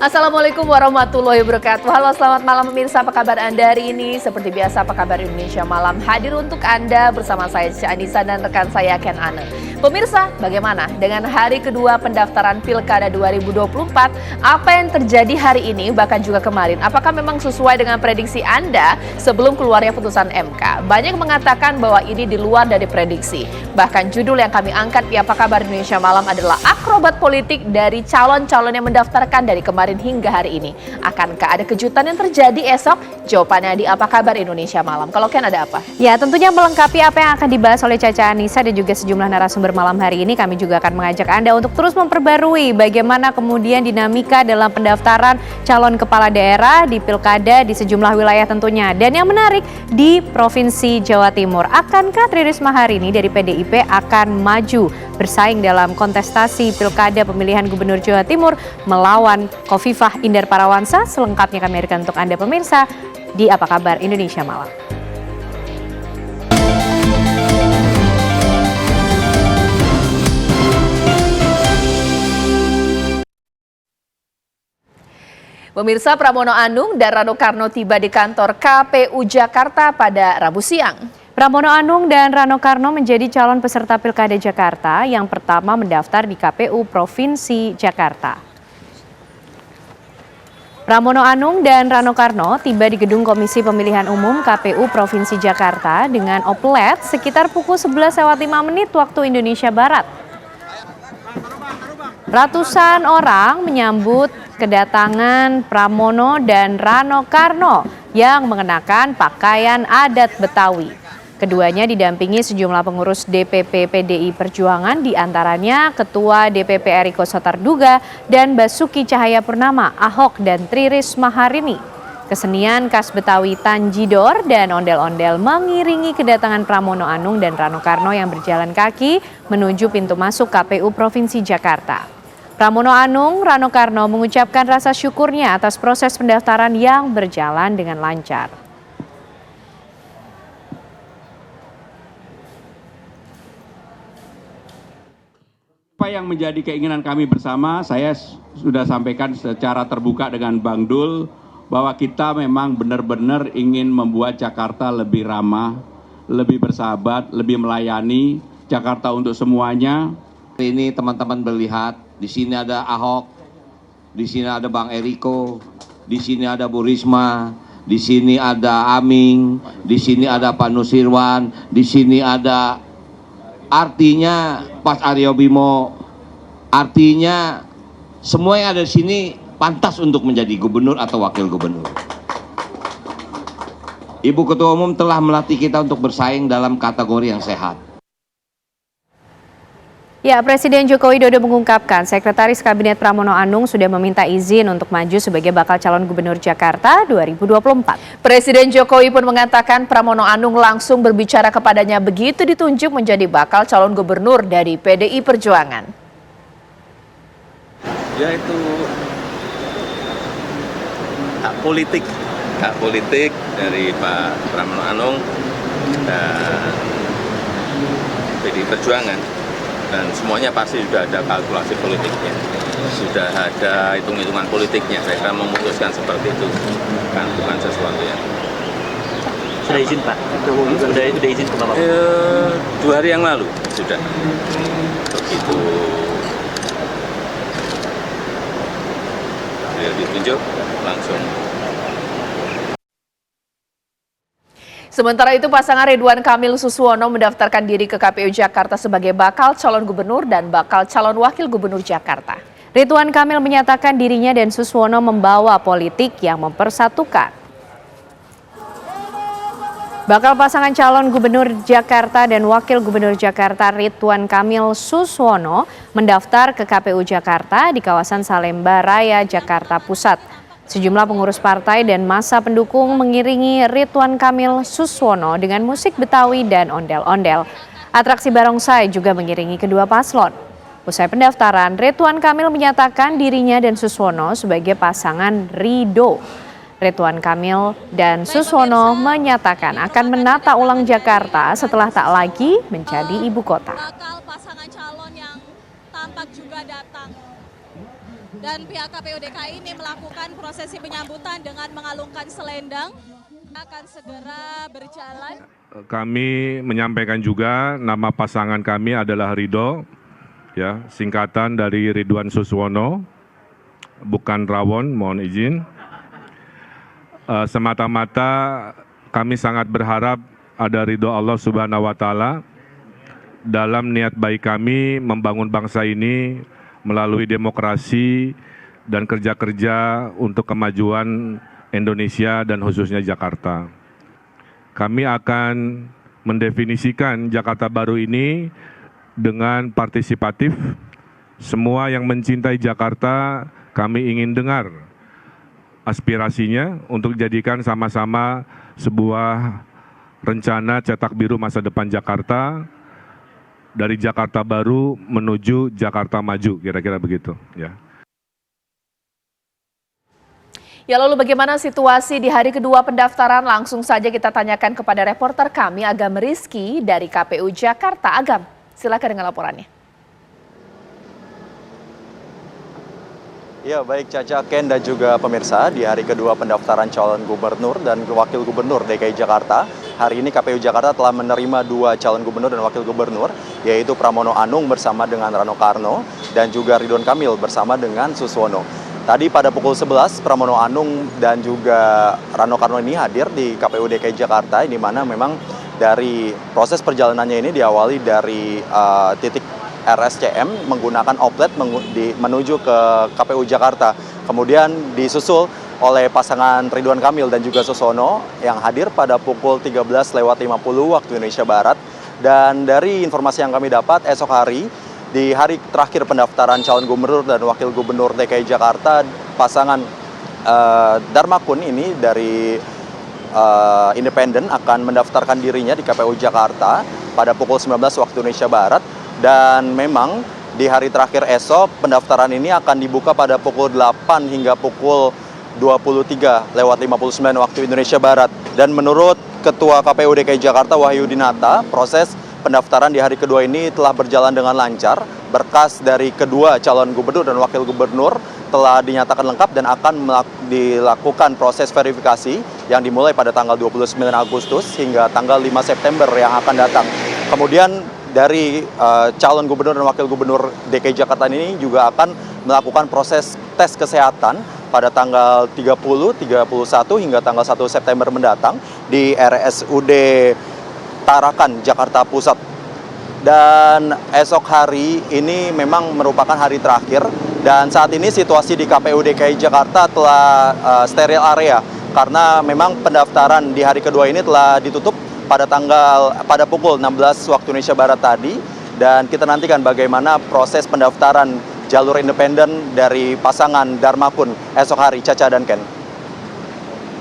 Assalamualaikum warahmatullahi wabarakatuh. Halo, selamat malam pemirsa, apa kabar Anda hari ini? Seperti biasa, apa kabar Indonesia Malam hadir untuk Anda bersama saya Cica Anissa dan rekan saya Ken Ane. Pemirsa, bagaimana dengan hari kedua pendaftaran Pilkada 2024? Apa yang terjadi hari ini bahkan juga kemarin? Apakah memang sesuai dengan prediksi Anda sebelum keluarnya putusan MK? Banyak mengatakan bahwa ini di luar dari prediksi. Bahkan judul yang kami angkat di Apa Kabar Indonesia Malam adalah akrobat politik dari calon-calon yang mendaftarkan dari kemarin hingga hari ini. Akankah ada kejutan yang terjadi esok? Jawabannya di Apa Kabar Indonesia Malam. Kalau Ken ada apa? Ya, tentunya melengkapi apa yang akan dibahas oleh Caca Anissa dan juga sejumlah narasumber malam hari ini, kami juga akan mengajak Anda untuk terus memperbarui bagaimana kemudian dinamika dalam pendaftaran calon kepala daerah di Pilkada di sejumlah wilayah tentunya. Dan yang menarik, di Provinsi Jawa Timur, akankah Tri Risma hari ini dari PDIP akan maju bersaing dalam kontestasi Pilkada pemilihan Gubernur Jawa Timur melawan Khofifah Indar Parawansa? Selengkapnya kami hadirkan untuk Anda pemirsa di Apa Kabar Indonesia Malam. Pemirsa, Pramono Anung dan Rano Karno tiba di kantor KPU Jakarta pada Rabu siang. Pramono Anung dan Rano Karno menjadi calon peserta Pilkada Jakarta yang pertama mendaftar di KPU Provinsi Jakarta. Pramono Anung dan Rano Karno tiba di gedung Komisi Pemilihan Umum KPU Provinsi Jakarta dengan oplet sekitar pukul 11.05 waktu Indonesia Barat. Ratusan orang menyambut kedatangan Pramono dan Rano Karno yang mengenakan pakaian adat Betawi. Keduanya didampingi sejumlah pengurus DPP PDI Perjuangan, diantaranya Ketua DPP Eriko Sotarduga dan Basuki Cahayapurnama, Ahok dan Tri Risma hari ini. Kesenian khas Betawi Tanjidor dan ondel-ondel mengiringi kedatangan Pramono Anung dan Rano Karno yang berjalan kaki menuju pintu masuk KPU Provinsi Jakarta. Pramono Anung, Rano Karno mengucapkan rasa syukurnya atas proses pendaftaran yang berjalan dengan lancar. Apa yang menjadi keinginan kami bersama, saya sudah sampaikan secara terbuka dengan Bang Dul bahwa kita memang benar-benar ingin membuat Jakarta lebih ramah, lebih bersahabat, lebih melayani Jakarta untuk semuanya. Ini teman-teman melihat di sini ada Ahok, di sini ada Bang Eriko, di sini ada Bu Risma, di sini ada Aming, di sini ada Pak Nusirwan, di sini ada, artinya Pak Aryo Bimo, artinya semua yang ada di sini pantas untuk menjadi gubernur atau wakil gubernur. Ibu Ketua Umum telah melatih kita untuk bersaing dalam kategori yang sehat. Ya, Presiden Joko Widodo mengungkapkan Sekretaris Kabinet Pramono Anung sudah meminta izin untuk maju sebagai bakal calon gubernur Jakarta 2024. Presiden Jokowi pun mengatakan Pramono Anung langsung berbicara kepadanya begitu ditunjuk menjadi bakal calon gubernur dari PDI Perjuangan. Ya, itu hak politik dari Pak Pramono Anung dan PDI Perjuangan. Dan semuanya pasti sudah ada kalkulasi politiknya, sudah ada hitung-hitungan politiknya. Saya kira memutuskan seperti itu, kan bukan sesuatu yang... Sudah izin Pak? Sudah izin ke Bapak? 2 hari yang lalu sudah. Begitu beliau ditunjuk, langsung. Sementara itu, pasangan Ridwan Kamil Suswono mendaftarkan diri ke KPU Jakarta sebagai bakal calon gubernur dan bakal calon wakil gubernur Jakarta. Ridwan Kamil menyatakan dirinya dan Suswono membawa politik yang mempersatukan. Bakal pasangan calon gubernur Jakarta dan wakil gubernur Jakarta Ridwan Kamil Suswono mendaftar ke KPU Jakarta di kawasan Salemba Raya, Jakarta Pusat. Sejumlah pengurus partai dan massa pendukung mengiringi Ridwan Kamil Suswono dengan musik Betawi dan ondel-ondel. Atraksi barongsai juga mengiringi kedua paslon. Usai pendaftaran, Ridwan Kamil menyatakan dirinya dan Suswono sebagai pasangan ridho. Ridwan Kamil dan Suswono menyatakan akan menata ulang Jakarta setelah tak lagi menjadi ibu kota. Bakal pasangan calon yang tampak juga datang. Dan pihak KPU DKI ini melakukan prosesi penyambutan dengan mengalungkan selendang akan segera berjalan. Kami menyampaikan juga nama pasangan kami adalah Ridho, ya, singkatan dari Ridwan Suswono, bukan Rawon, mohon izin. Semata-mata kami sangat berharap ada ridho Allah Subhanahu wa Ta'ala dalam niat baik kami membangun bangsa ini melalui demokrasi dan kerja-kerja untuk kemajuan Indonesia dan khususnya Jakarta. Kami akan mendefinisikan Jakarta baru ini dengan partisipatif. Semua yang mencintai Jakarta, kami ingin dengar aspirasinya untuk dijadikan sama-sama sebuah rencana cetak biru masa depan Jakarta, dari Jakarta baru menuju Jakarta maju, kira-kira begitu, ya. Ya, lalu bagaimana situasi di hari kedua pendaftaran? Langsung saja kita tanyakan kepada reporter kami Agam Rizky dari KPU Jakarta. Agam, silakan dengan laporannya. Ya, baik Caca, Ken, dan juga pemirsa, di hari kedua pendaftaran calon gubernur dan wakil gubernur DKI Jakarta, hari ini KPU Jakarta telah menerima 2 calon gubernur dan wakil gubernur, yaitu Pramono Anung bersama dengan Rano Karno dan juga Ridwan Kamil bersama dengan Suswono. Tadi pada pukul 11, Pramono Anung dan juga Rano Karno ini hadir di KPU DKI Jakarta, di mana memang dari proses perjalanannya ini diawali dari titik RSCM menggunakan outlet menuju ke KPU Jakarta. Kemudian disusul oleh pasangan Ridwan Kamil dan juga Suswono yang hadir pada pukul 13.50 waktu Indonesia Barat. Dan dari informasi yang kami dapat, esok hari, di hari terakhir pendaftaran calon gubernur dan wakil gubernur DKI Jakarta, pasangan Darmakun ini dari Independen akan mendaftarkan dirinya di KPU Jakarta pada pukul 19 waktu Indonesia Barat. Dan memang di hari terakhir esok pendaftaran ini akan dibuka pada pukul 8 hingga pukul 23.59 waktu Indonesia Barat. Dan menurut Ketua KPU DKI Jakarta Wahyu Dinata, proses pendaftaran di hari kedua ini telah berjalan dengan lancar. Berkas dari kedua calon gubernur dan wakil gubernur telah dinyatakan lengkap dan akan dilakukan proses verifikasi yang dimulai pada tanggal 29 Agustus hingga tanggal 5 September yang akan datang. Kemudian dari calon gubernur dan wakil gubernur DKI Jakarta ini juga akan melakukan proses tes kesehatan pada tanggal 30, 31 hingga tanggal 1 September mendatang di RSUD Tarakan, Jakarta Pusat. Dan esok hari ini memang merupakan hari terakhir, dan saat ini situasi di KPU DKI Jakarta telah steril area karena memang pendaftaran di hari kedua ini telah ditutup pada pukul 16 waktu Indonesia Barat tadi, dan kita nantikan bagaimana proses pendaftaran jalur independen dari pasangan Darmakun esok hari. Caca dan Ken.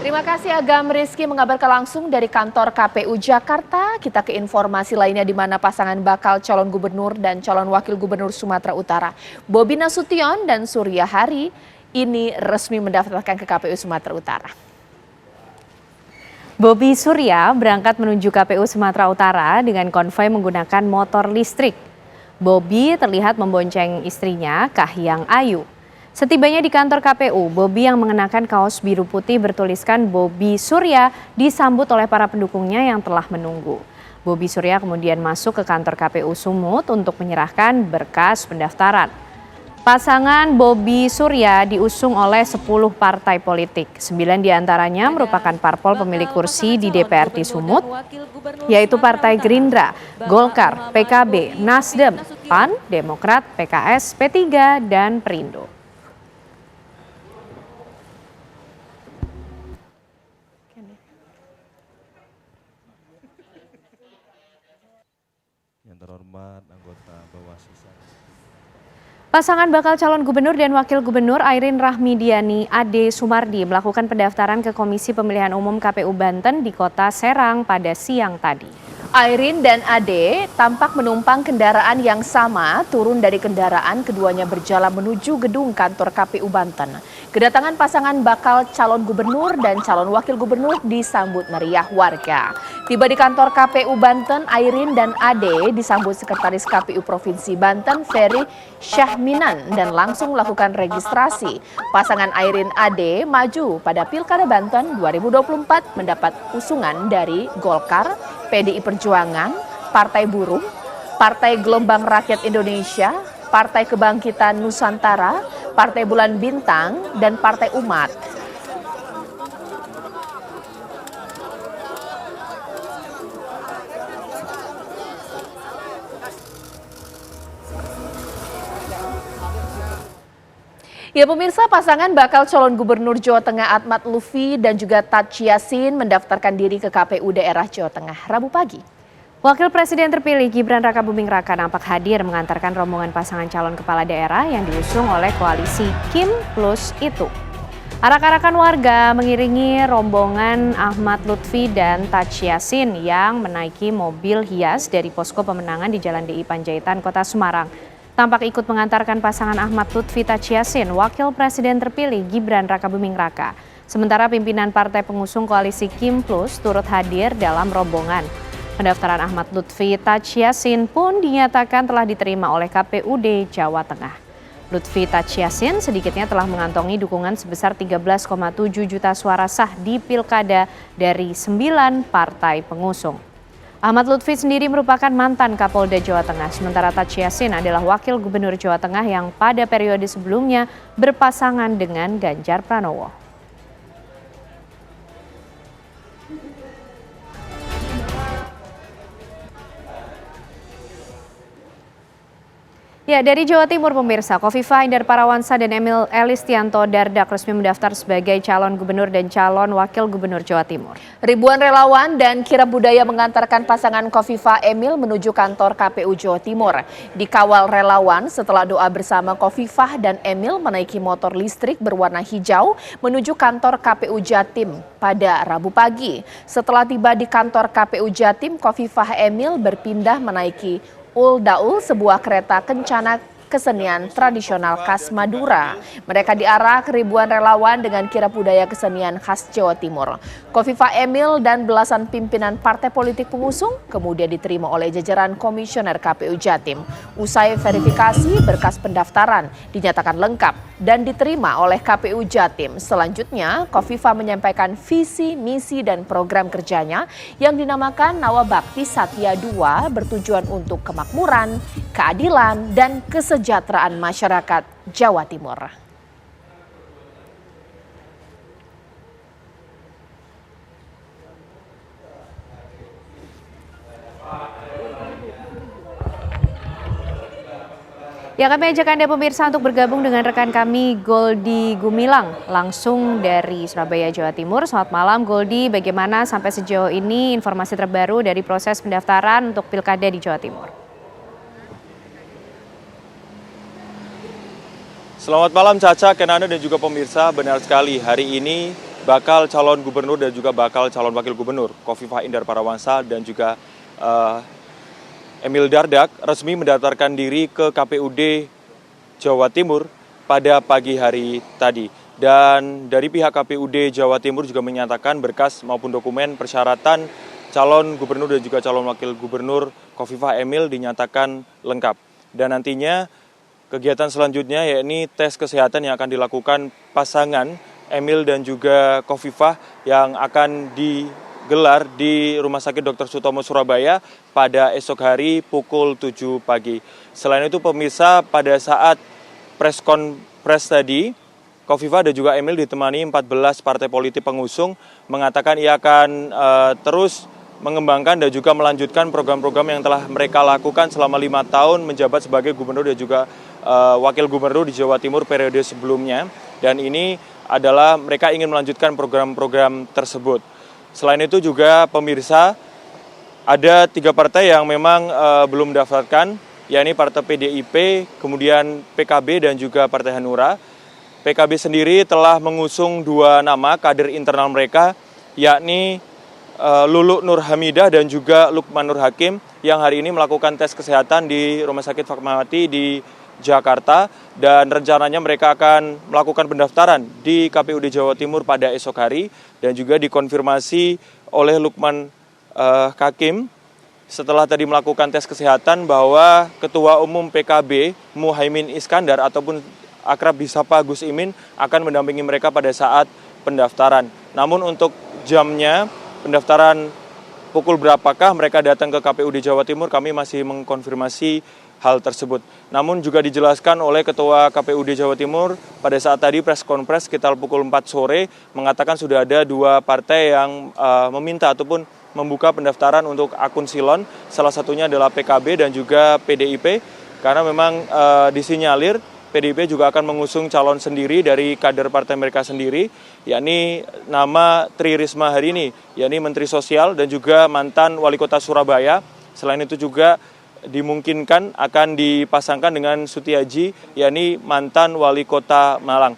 Terima kasih Agam Rizky mengabarkan langsung dari kantor KPU Jakarta. Kita ke informasi lainnya di mana pasangan bakal calon gubernur dan calon wakil gubernur Sumatera Utara, Bobi Nasution dan Surya Hari, ini resmi mendaftarkan ke KPU Sumatera Utara. Bobi Surya berangkat menuju KPU Sumatera Utara dengan konvoi menggunakan motor listrik. Bobi terlihat membonceng istrinya, Kahiyang Ayu. Setibanya di kantor KPU, Bobi yang mengenakan kaos biru putih bertuliskan Bobi Surya disambut oleh para pendukungnya yang telah menunggu. Bobi Surya kemudian masuk ke kantor KPU Sumut untuk menyerahkan berkas pendaftaran. Pasangan Bobi Surya diusung oleh 10 partai politik. 9 diantaranya merupakan parpol pemilik kursi di DPRD Sumut, yaitu Partai Gerindra, Golkar, PKB, Nasdem, PAN, Demokrat, PKS, P3, dan Perindo. Yang terhormat anggota Bawaslu. Pasangan bakal calon gubernur dan wakil gubernur Airin Rahmidiani Ade Sumardi melakukan pendaftaran ke Komisi Pemilihan Umum KPU Banten di Kota Serang pada siang tadi. Airin dan Ade tampak menumpang kendaraan yang sama, turun dari kendaraan keduanya berjalan menuju gedung kantor KPU Banten. Kedatangan pasangan bakal calon gubernur dan calon wakil gubernur disambut meriah warga. Tiba di kantor KPU Banten, Airin dan Ade disambut Sekretaris KPU Provinsi Banten, Ferry Syahminan, dan langsung melakukan registrasi. Pasangan Airin Ade maju pada Pilkada Banten 2024 mendapat usungan dari Golkar, PDI Perjuangan, Partai Buruh, Partai Gelombang Rakyat Indonesia, Partai Kebangkitan Nusantara, Partai Bulan Bintang, dan Partai Umat. Ya pemirsa, pasangan bakal calon gubernur Jawa Tengah Ahmad Lutfi dan juga Taci Yassin mendaftarkan diri ke KPU daerah Jawa Tengah Rabu pagi. Wakil Presiden terpilih Gibran Rakabuming Raka nampak hadir mengantarkan rombongan pasangan calon kepala daerah yang diusung oleh koalisi Kim Plus itu. Arak-arakan warga mengiringi rombongan Ahmad Lutfi dan Taci Yassin yang menaiki mobil hias dari posko pemenangan di Jalan DI Panjaitan, Kota Semarang. Tampak ikut mengantarkan pasangan Ahmad Lutfi Taci Yassin, Wakil Presiden terpilih Gibran Rakabuming Raka. Sementara pimpinan partai pengusung koalisi Kim Plus turut hadir dalam rombongan. Pendaftaran Ahmad Lutfi Taci Yassin pun dinyatakan telah diterima oleh KPUD Jawa Tengah. Lutfi Taci Yassin sedikitnya telah mengantongi dukungan sebesar 13,7 juta suara sah di pilkada dari 9 partai pengusung. Ahmad Lutfi sendiri merupakan mantan Kapolda Jawa Tengah, sementara Taci Yassin adalah Wakil Gubernur Jawa Tengah yang pada periode sebelumnya berpasangan dengan Ganjar Pranowo. Ya, dari Jawa Timur pemirsa, Khofifah Indar Parawansa dan Emil Elistianto Dardak resmi mendaftar sebagai calon gubernur dan calon wakil gubernur Jawa Timur. Ribuan relawan dan kirab budaya mengantarkan pasangan Khofifah Emil menuju kantor KPU Jawa Timur. Dikawal relawan setelah doa bersama Khofifah dan Emil menaiki motor listrik berwarna hijau menuju kantor KPU Jatim pada Rabu pagi. Setelah tiba di kantor KPU Jatim, Khofifah Emil berpindah menaiki Uldaul, sebuah kereta kencana kesenian tradisional khas Madura. Mereka diarak ribuan relawan dengan kirab budaya kesenian khas Jawa Timur. Khofifah Emil dan belasan pimpinan partai politik pengusung kemudian diterima oleh jajaran komisioner KPU Jatim. Usai verifikasi, berkas pendaftaran dinyatakan lengkap dan diterima oleh KPU Jatim. Selanjutnya, Khofifah menyampaikan visi, misi, dan program kerjanya yang dinamakan Nawabakti Satya 2 bertujuan untuk kemakmuran, keadilan, dan kesejahteraan masyarakat Jawa Timur. Ya, kami ajak Anda pemirsa untuk bergabung dengan rekan kami Goldi Gumilang langsung dari Surabaya, Jawa Timur. Selamat malam Goldi, bagaimana sampai sejauh ini informasi terbaru dari proses pendaftaran untuk Pilkada di Jawa Timur? Selamat malam Caca, Kenana dan juga pemirsa, benar sekali hari ini bakal calon gubernur dan juga bakal calon wakil gubernur Khofifah Indar Parawansa dan juga Emil Dardak resmi mendaftarkan diri ke KPUD Jawa Timur pada pagi hari tadi. Dan dari pihak KPUD Jawa Timur juga menyatakan berkas maupun dokumen persyaratan calon gubernur dan juga calon wakil gubernur Khofifah Emil dinyatakan lengkap. Dan nantinya kegiatan selanjutnya yakni tes kesehatan yang akan dilakukan pasangan Emil dan juga Khofifah yang akan digelar di Rumah Sakit Dr. Sutomo Surabaya pada esok hari pukul 7 pagi. Selain itu pemirsa, pada saat press tadi, Khofifah dan juga Emil ditemani 14 partai politik pengusung mengatakan ia akan terus mengembangkan dan juga melanjutkan program-program yang telah mereka lakukan selama 5 tahun menjabat sebagai gubernur dan juga wakil gubernur di Jawa Timur periode sebelumnya. Dan ini adalah mereka ingin melanjutkan program-program tersebut. Selain itu juga pemirsa, ada 3 partai yang memang belum mendaftarkan, yakni Partai PDIP, kemudian PKB dan juga Partai Hanura. PKB sendiri telah mengusung 2 nama kader internal mereka, yakni Lulu Nur Hamidah dan juga Lukman Nur Hakim yang hari ini melakukan tes kesehatan di Rumah Sakit Fatmawati di Jakarta, dan rencananya mereka akan melakukan pendaftaran di KPUD Jawa Timur pada esok hari, dan juga dikonfirmasi oleh Lukman Hakim setelah tadi melakukan tes kesehatan bahwa Ketua Umum PKB Muhaimin Iskandar ataupun akrab disapa Gus Imin akan mendampingi mereka pada saat pendaftaran. Namun untuk jamnya pendaftaran pukul berapakah mereka datang ke KPUD Jawa Timur, kami masih mengkonfirmasi hal tersebut. Namun juga dijelaskan oleh Ketua KPUD Jawa Timur pada saat tadi press conference sekitar pukul 4 sore mengatakan sudah ada 2 partai yang meminta ataupun membuka pendaftaran untuk akun Silon. Salah satunya adalah PKB dan juga PDIP, karena memang disinyalir PDIP juga akan mengusung calon sendiri dari kader partai mereka sendiri, yakni nama Tri Risma hari ini, yakni Menteri Sosial dan juga mantan Wali Kota Surabaya. Selain itu juga dimungkinkan akan dipasangkan dengan Sutiaji, yakni mantan Wali Kota Malang.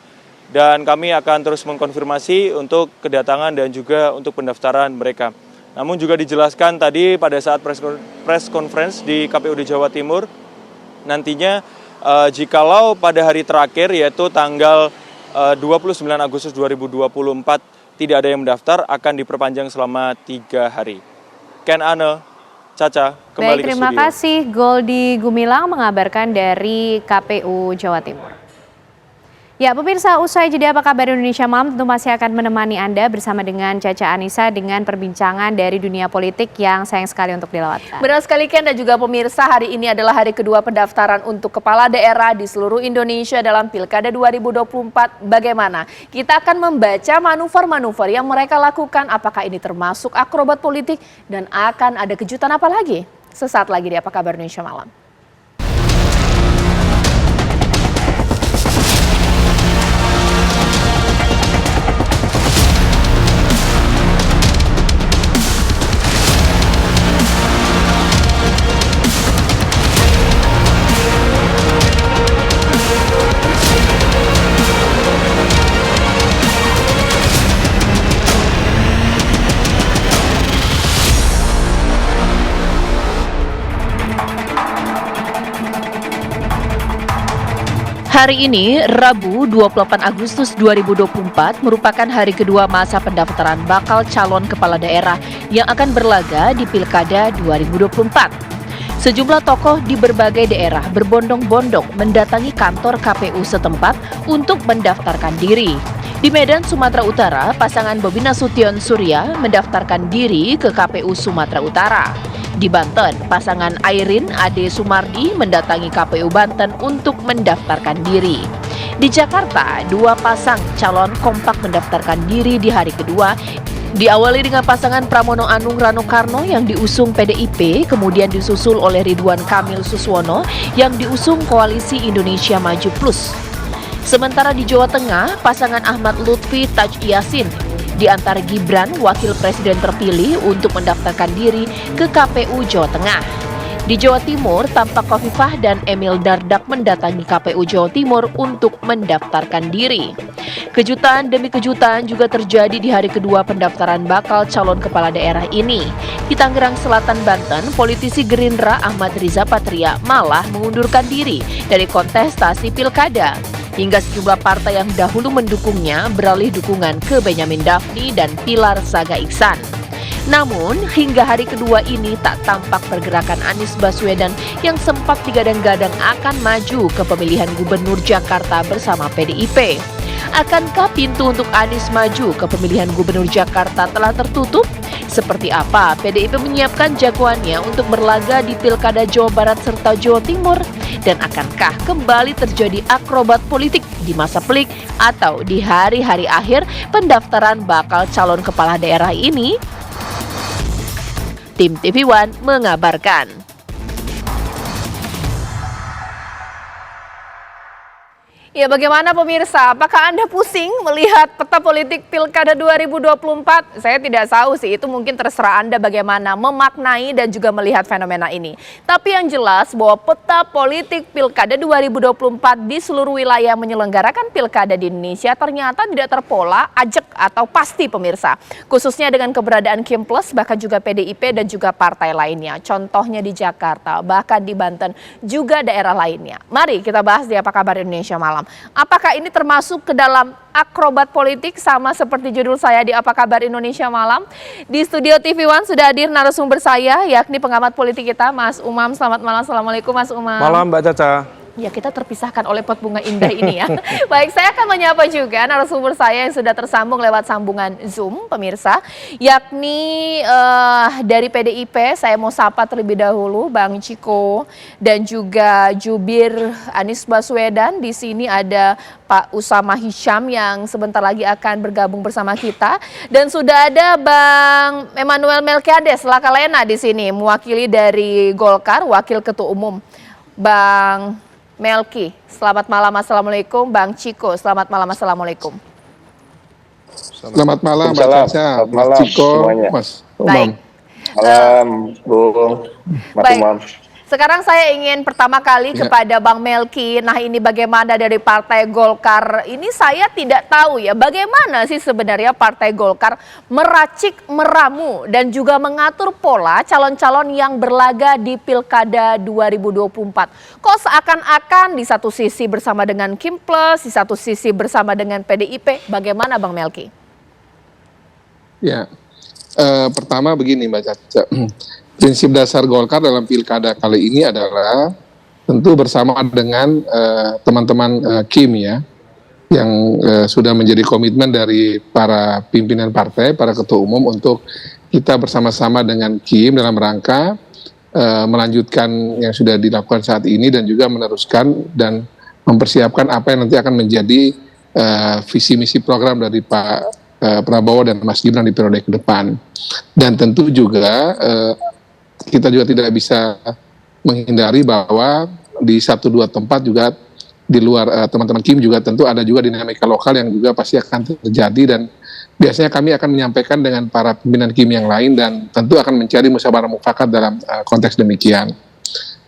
Dan kami akan terus mengkonfirmasi untuk kedatangan dan juga untuk pendaftaran mereka. Namun juga dijelaskan tadi pada saat press conference di KPUD Jawa Timur, nantinya jikalau pada hari terakhir yaitu tanggal 29 Agustus 2024 tidak ada yang mendaftar, akan diperpanjang selama 3 hari. Ken Ane, Caca, kembali ke studio. Baik, terima kasih Goldi Gumilang mengabarkan dari KPU Jawa Timur. Ya, pemirsa, usai jeda Apa Kabar Indonesia Malam tentu masih akan menemani Anda bersama dengan Caca Anissa dengan perbincangan dari dunia politik yang sayang sekali untuk dilewatkan. Benar sekali Ken dan juga pemirsa, hari ini adalah hari kedua pendaftaran untuk kepala daerah di seluruh Indonesia dalam Pilkada 2024. Bagaimana? Kita akan membaca manuver-manuver yang mereka lakukan, apakah ini termasuk akrobat politik dan akan ada kejutan apa lagi? Sesaat lagi di Apa Kabar Indonesia Malam. Hari ini, Rabu 28 Agustus 2024 merupakan hari kedua masa pendaftaran bakal calon kepala daerah yang akan berlaga di Pilkada 2024. Sejumlah tokoh di berbagai daerah berbondong-bondong mendatangi kantor KPU setempat untuk mendaftarkan diri. Di Medan, Sumatera Utara, pasangan Bobi Nasution Surya mendaftarkan diri ke KPU Sumatera Utara. Di Banten, pasangan Airin Ade Sumardi mendatangi KPU Banten untuk mendaftarkan diri. Di Jakarta, 2 pasang calon kompak mendaftarkan diri di hari kedua. Diawali dengan pasangan Pramono Anung Rano Karno yang diusung PDIP, kemudian disusul oleh Ridwan Kamil Suswono yang diusung Koalisi Indonesia Maju Plus. Sementara di Jawa Tengah, pasangan Ahmad Lutfi Taj Yasin diantar Gibran, wakil presiden terpilih, untuk mendaftarkan diri ke KPU Jawa Tengah. Di Jawa Timur, tampak Khofifah dan Emil Dardak mendatangi KPU Jawa Timur untuk mendaftarkan diri. Kejutan demi kejutan juga terjadi di hari kedua pendaftaran bakal calon kepala daerah ini. Di Tangerang Selatan, Banten, politisi Gerindra Ahmad Riza Patria malah mengundurkan diri dari kontestasi pilkada. Hingga sejumlah partai yang dahulu mendukungnya beralih dukungan ke Benyamin Daphni dan Pilar Saga Iksan. Namun, hingga hari kedua ini tak tampak pergerakan Anies Baswedan yang sempat digadang-gadang akan maju ke pemilihan gubernur Jakarta bersama PDIP. Akankah pintu untuk Anies maju ke pemilihan gubernur Jakarta telah tertutup? Seperti apa PDIP menyiapkan jagoannya untuk berlaga di Pilkada Jawa Barat serta Jawa Timur? Dan akankah kembali terjadi akrobat politik di masa pelik atau di hari-hari akhir pendaftaran bakal calon kepala daerah ini? Tim TV One mengabarkan. Ya, bagaimana pemirsa? Apakah Anda pusing melihat peta politik Pilkada 2024? Saya tidak tahu sih, itu mungkin terserah Anda bagaimana memaknai dan juga melihat fenomena ini. Tapi yang jelas bahwa peta politik Pilkada 2024 di seluruh wilayah menyelenggarakan Pilkada di Indonesia ternyata tidak terpola, ajak atau pasti pemirsa. Khususnya dengan keberadaan Kim Plus, bahkan juga PDIP dan juga partai lainnya. Contohnya di Jakarta, bahkan di Banten, juga daerah lainnya. Mari kita bahas di Apa Kabar Indonesia Malam. Apakah ini termasuk ke dalam akrobat politik sama seperti judul saya di Apa Kabar Indonesia Malam? Di studio TV One sudah hadir narasumber saya, yakni pengamat politik kita, Mas Umam. Selamat malam, Assalamualaikum Mas Umam. Malam Mbak Caca. Ya, kita terpisahkan oleh pot bunga indah ini ya. Baik, saya akan menyapa juga narasumber saya yang sudah tersambung lewat sambungan Zoom, pemirsa. Yakni dari PDIP, saya mau sapa terlebih dahulu Bang Ciko dan juga Jubir Anies Baswedan. Di sini ada Pak Usama Hisham yang sebentar lagi akan bergabung bersama kita. Dan sudah ada Bang Emmanuel Melkiades Lakalena di sini, mewakili dari Golkar, Wakil Ketua Umum. Bang Melki, selamat malam, Assalamualaikum. Bang Ciko, selamat malam, Assalamualaikum. Selamat malam, Mbak Caca, Mas Ciko, semuanya. Mas Umam. Malam, Bung, Mas Umam. Sekarang saya ingin pertama kali kepada Bang Melki. Nah, ini bagaimana dari Partai Golkar? Ini saya tidak tahu ya, bagaimana sih sebenarnya Partai Golkar meracik, meramu, dan juga mengatur pola calon-calon yang berlaga di Pilkada 2024. Kok seakan-akan di satu sisi bersama dengan Kim Plus, di satu sisi bersama dengan PDIP. Bagaimana Bang Melki? Ya, pertama begini Mbak Caca. Prinsip dasar Golkar dalam pilkada kali ini adalah tentu bersama dengan teman-teman Kim ya, yang sudah menjadi komitmen dari para pimpinan partai, para ketua umum untuk kita bersama-sama dengan Kim dalam rangka melanjutkan yang sudah dilakukan saat ini dan juga meneruskan dan mempersiapkan apa yang nanti akan menjadi visi misi program dari Pak Prabowo dan Mas Gibran di periode ke depan. Dan tentu juga kita juga tidak bisa menghindari bahwa di 1-2 tempat juga di luar teman-teman Kim juga tentu ada juga dinamika lokal yang juga pasti akan terjadi, dan biasanya kami akan menyampaikan dengan para pimpinan Kim yang lain dan tentu akan mencari musyawarah mufakat dalam konteks demikian.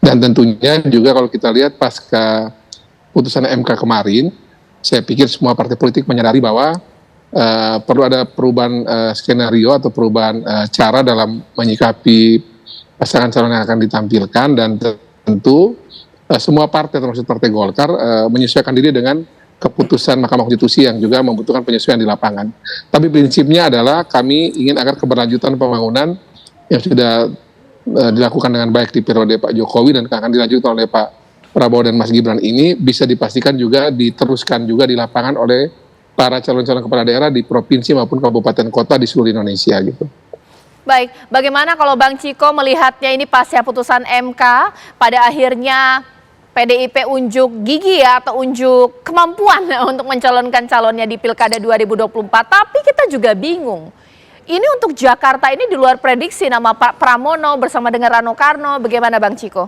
Dan tentunya juga kalau kita lihat pasca putusan MK kemarin, saya pikir semua partai politik menyadari bahwa perlu ada perubahan skenario atau perubahan cara dalam menyikapi pasangan calon yang akan ditampilkan, dan tentu semua partai termasuk Partai Golkar menyesuaikan diri dengan keputusan Mahkamah Konstitusi yang juga membutuhkan penyesuaian di lapangan. Tapi prinsipnya adalah kami ingin agar keberlanjutan pembangunan yang sudah dilakukan dengan baik di periode Pak Jokowi dan akan dilanjutkan oleh Pak Prabowo dan Mas Gibran ini bisa dipastikan juga diteruskan juga di lapangan oleh para calon-calon kepala daerah di provinsi maupun kabupaten kota di seluruh Indonesia gitu. Baik, bagaimana kalau Bang Ciko melihatnya ini pasca putusan MK, pada akhirnya PDIP unjuk gigi ya, atau unjuk kemampuan untuk mencalonkan calonnya di Pilkada 2024, tapi kita juga bingung. Ini untuk Jakarta ini di luar prediksi nama Pak Pramono bersama dengan Rano Karno, bagaimana Bang Ciko?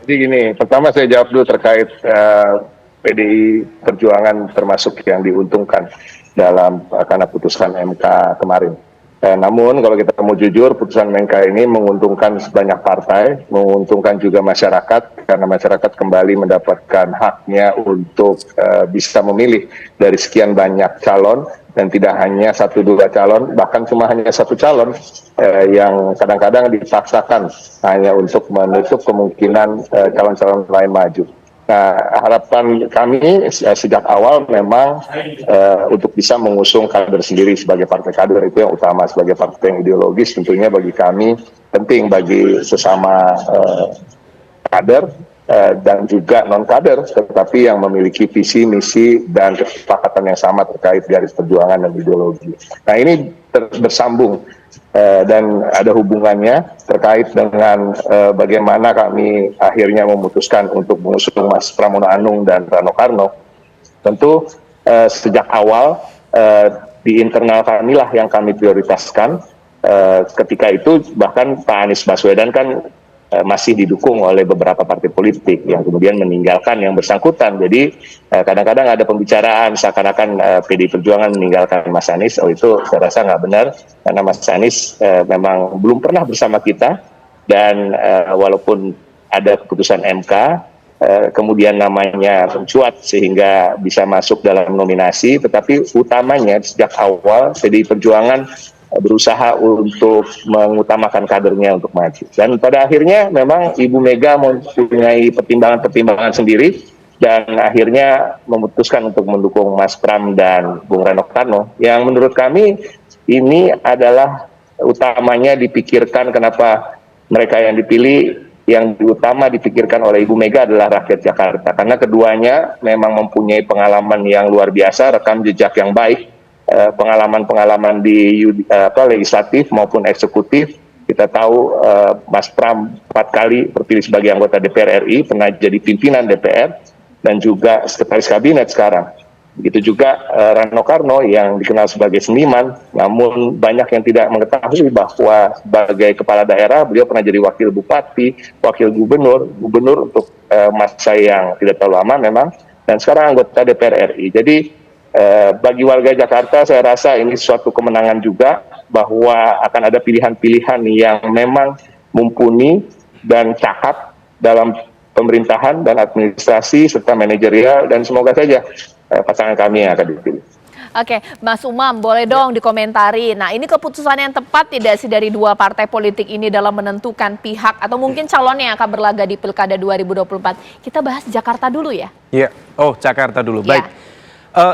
Jadi gini, pertama saya jawab dulu terkait PDI Perjuangan termasuk yang diuntungkan dalam karena putusan MK kemarin. Namun kalau kita mau jujur, putusan MK ini menguntungkan banyak partai, menguntungkan juga masyarakat, karena masyarakat kembali mendapatkan haknya untuk bisa memilih dari sekian banyak calon, dan tidak hanya 1-2 calon, bahkan cuma hanya 1 calon yang kadang-kadang dipaksakan hanya untuk menutup kemungkinan calon-calon lain maju. Nah, harapan kami sejak awal memang untuk bisa mengusung kader sendiri sebagai partai kader, itu yang utama. Sebagai partai yang ideologis tentunya bagi kami penting, bagi sesama kader dan juga non-kader, tetapi yang memiliki visi, misi, dan kesepakatan yang sama terkait garis perjuangan dan ideologi. Nah, ini bersambung dan ada hubungannya terkait dengan bagaimana kami akhirnya memutuskan untuk mengusung Mas Pramono Anung dan Rano Karno. Tentu sejak awal di internal kami lah yang kami prioritaskan. Ketika itu bahkan Pak Anies Baswedan kan masih didukung oleh beberapa partai politik yang kemudian meninggalkan yang bersangkutan. Jadi kadang-kadang ada pembicaraan seakan-akan PDI Perjuangan meninggalkan Mas Anies. Oh, itu saya rasa nggak benar, karena Mas Anies memang belum pernah bersama kita, dan walaupun ada keputusan MK, kemudian namanya mencuat sehingga bisa masuk dalam nominasi, tetapi utamanya sejak awal PDI Perjuangan berusaha untuk mengutamakan kadernya untuk maju. Dan pada akhirnya memang Ibu Mega mempunyai pertimbangan-pertimbangan sendiri, dan akhirnya memutuskan untuk mendukung Mas Pram dan Bung Rano Karno, yang menurut kami ini adalah utamanya dipikirkan kenapa mereka yang dipilih, yang utama dipikirkan oleh Ibu Mega adalah rakyat Jakarta, karena keduanya memang mempunyai pengalaman yang luar biasa, rekam jejak yang baik, pengalaman-pengalaman di legislatif maupun eksekutif. Kita tahu Mas Pram 4 kali terpilih sebagai anggota DPR RI, pernah jadi pimpinan DPR dan juga sekretaris kabinet sekarang. Begitu juga Rano Karno yang dikenal sebagai seniman, namun banyak yang tidak mengetahui bahwa sebagai kepala daerah beliau pernah jadi wakil bupati, wakil gubernur untuk masa yang tidak terlalu lama memang, dan sekarang anggota DPR RI. Jadi bagi warga Jakarta saya rasa ini suatu kemenangan juga, bahwa akan ada pilihan-pilihan yang memang mumpuni dan cakap dalam pemerintahan dan administrasi serta manajerial, dan semoga saja pasangan kami yang akan dipilih. Oke, Mas Umam, boleh dong dikomentari. Nah, ini keputusan yang tepat tidak sih dari dua partai politik ini dalam menentukan pihak atau mungkin calon yang akan berlaga di Pilkada 2024? Kita bahas Jakarta dulu ya. Iya, Jakarta dulu. Ya. Baik.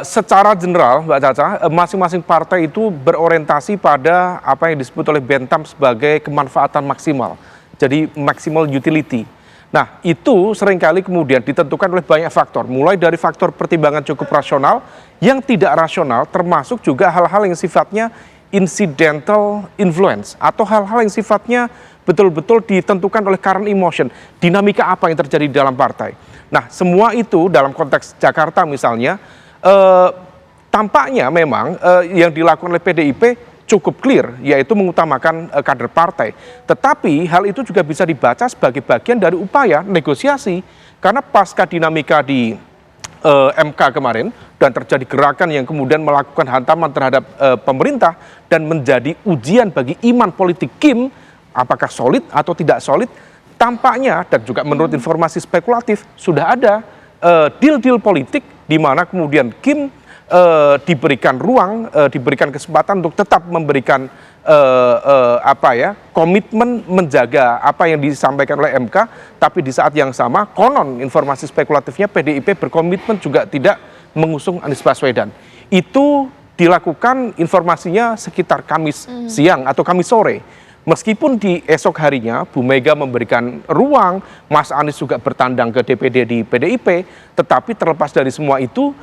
Secara general, Mbak Caca, masing-masing partai itu berorientasi pada apa yang disebut oleh Bentham sebagai kemanfaatan maksimal. Jadi maximal utility. Nah, itu seringkali kemudian ditentukan oleh banyak faktor, mulai dari faktor pertimbangan cukup rasional, yang tidak rasional, termasuk juga hal-hal yang sifatnya incidental influence, atau hal-hal yang sifatnya betul-betul ditentukan oleh current emotion, dinamika apa yang terjadi di dalam partai. Nah, semua itu dalam konteks Jakarta misalnya, tampaknya memang yang dilakukan oleh PDIP cukup clear, yaitu mengutamakan kader partai. Tetapi hal itu juga bisa dibaca sebagai bagian dari upaya negosiasi, karena pasca dinamika di MK kemarin dan terjadi gerakan yang kemudian melakukan hantaman terhadap pemerintah dan menjadi ujian bagi iman politik Kim, apakah solid atau tidak solid, tampaknya dan juga menurut informasi spekulatif sudah ada deal-deal politik di mana kemudian Kim diberikan ruang, diberikan kesempatan untuk tetap memberikan komitmen menjaga apa yang disampaikan oleh MK, tapi di saat yang sama konon informasi spekulatifnya PDIP berkomitmen juga tidak mengusung Anies Baswedan. Itu dilakukan informasinya sekitar Kamis siang atau Kamis sore. Meskipun di esok harinya Bu Mega memberikan ruang, Mas Anies juga bertandang ke DPD di PDIP, tetapi terlepas dari semua itu,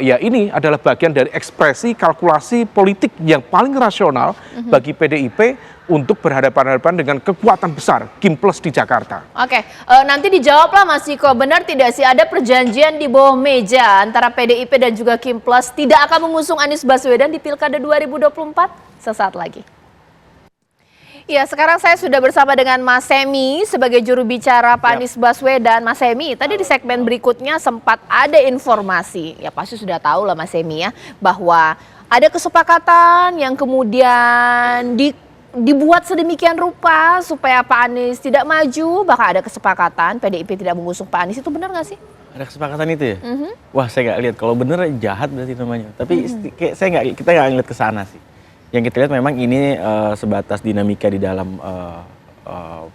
ya ini adalah bagian dari ekspresi kalkulasi politik yang paling rasional bagi PDIP untuk berhadapan-hadapan dengan kekuatan besar Kim Plus di Jakarta. Oke, nanti dijawablah Mas Ciko, benar tidak sih ada perjanjian di bawah meja antara PDIP dan juga Kim Plus tidak akan mengusung Anies Baswedan di Pilkada 2024? Sesaat lagi. Ya, sekarang saya sudah bersama dengan Mas Semi sebagai juru bicara Pak Anies Baswedan. Mas Semi, tadi di segmen berikutnya sempat ada informasi, ya pasti sudah tahu lah Mas Semi ya, bahwa ada kesepakatan yang kemudian dibuat sedemikian rupa supaya Pak Anies tidak maju, bahkan ada kesepakatan PDIP tidak mengusung Pak Anies. Itu benar nggak sih? Ada kesepakatan itu ya? Wah, saya nggak lihat. Kalau bener jahat berarti namanya. Tapi kayak kita nggak ngeliat ke sana sih. Yang kita lihat memang ini sebatas dinamika di dalam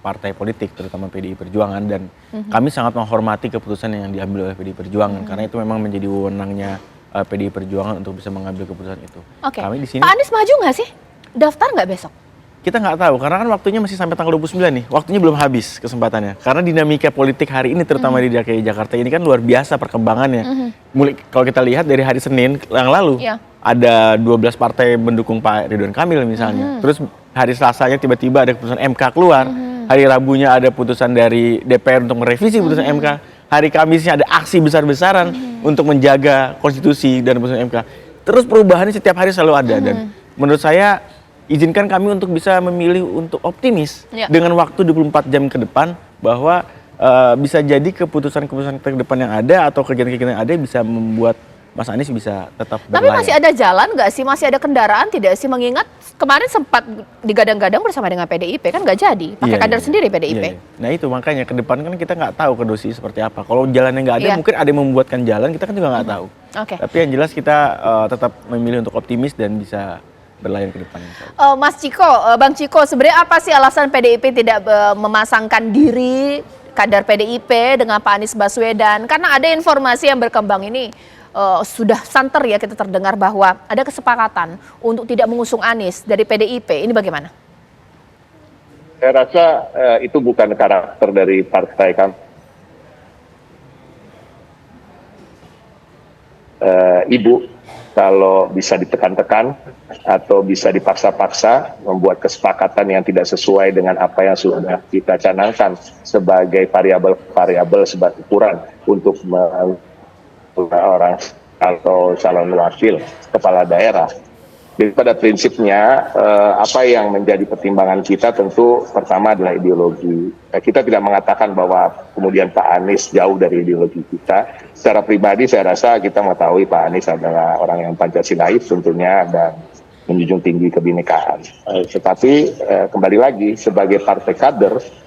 partai politik, terutama PDI Perjuangan, dan kami sangat menghormati keputusan yang diambil oleh PDI Perjuangan, karena itu memang menjadi wewenangnya PDI Perjuangan untuk bisa mengambil keputusan itu. Oke. Kami di sini, Pak Anies maju nggak sih? Daftar nggak besok? Kita nggak tahu, karena kan waktunya masih sampai tanggal 29 nih, waktunya belum habis kesempatannya. Karena dinamika politik hari ini, terutama di DKI Jakarta ini kan luar biasa perkembangannya. Mulai kalau kita lihat dari hari Senin yang lalu, ada 12 partai mendukung Pak Ridwan Kamil misalnya. Terus hari Selasanya tiba-tiba ada keputusan MK keluar. Hari Rabunya ada putusan dari DPR untuk merevisi putusan MK. Hari Kamisnya ada aksi besar-besaran untuk menjaga konstitusi dan putusan MK. Terus perubahannya setiap hari selalu ada. Dan menurut saya izinkan kami untuk bisa memilih untuk optimis dengan waktu 24 jam ke depan bahwa bisa jadi keputusan-keputusan ke depan yang ada atau kegiatan-kegiatan yang ada bisa membuat Mas Anies bisa tetap berlayar. Tapi masih ada jalan nggak sih? Masih ada kendaraan tidak sih? Mengingat kemarin sempat digadang-gadang bersama dengan PDIP, kan nggak jadi. Pakai kader sendiri PDIP. Nah itu makanya ke depan kan kita nggak tahu kondisi seperti apa. Kalau jalannya nggak ada, mungkin ada yang membuatkan jalan, kita kan juga nggak tahu. Tapi yang jelas kita tetap memilih untuk optimis dan bisa berlayar ke depan. Mas Ciko, Bang Ciko, sebenarnya apa sih alasan PDIP tidak memasangkan diri kader PDIP dengan Pak Anies Baswedan? Karena ada informasi yang berkembang ini. Sudah santer ya kita terdengar bahwa ada kesepakatan untuk tidak mengusung Anies dari PDIP. Ini bagaimana? Saya rasa itu bukan karakter dari partai kami. Ibu, kalau bisa ditekan-tekan atau bisa dipaksa-paksa membuat kesepakatan yang tidak sesuai dengan apa yang sudah kita canangkan sebagai variabel sebagai ukuran untuk orang atau calon wakil kepala daerah. Jadi pada prinsipnya apa yang menjadi pertimbangan kita tentu pertama adalah ideologi. Kita tidak mengatakan bahwa kemudian Pak Anies jauh dari ideologi kita. Secara pribadi saya rasa kita mengetahui Pak Anies adalah orang yang Pancasilais tentunya dan menjunjung tinggi kebinekaan. Tetapi kembali lagi sebagai partai kader,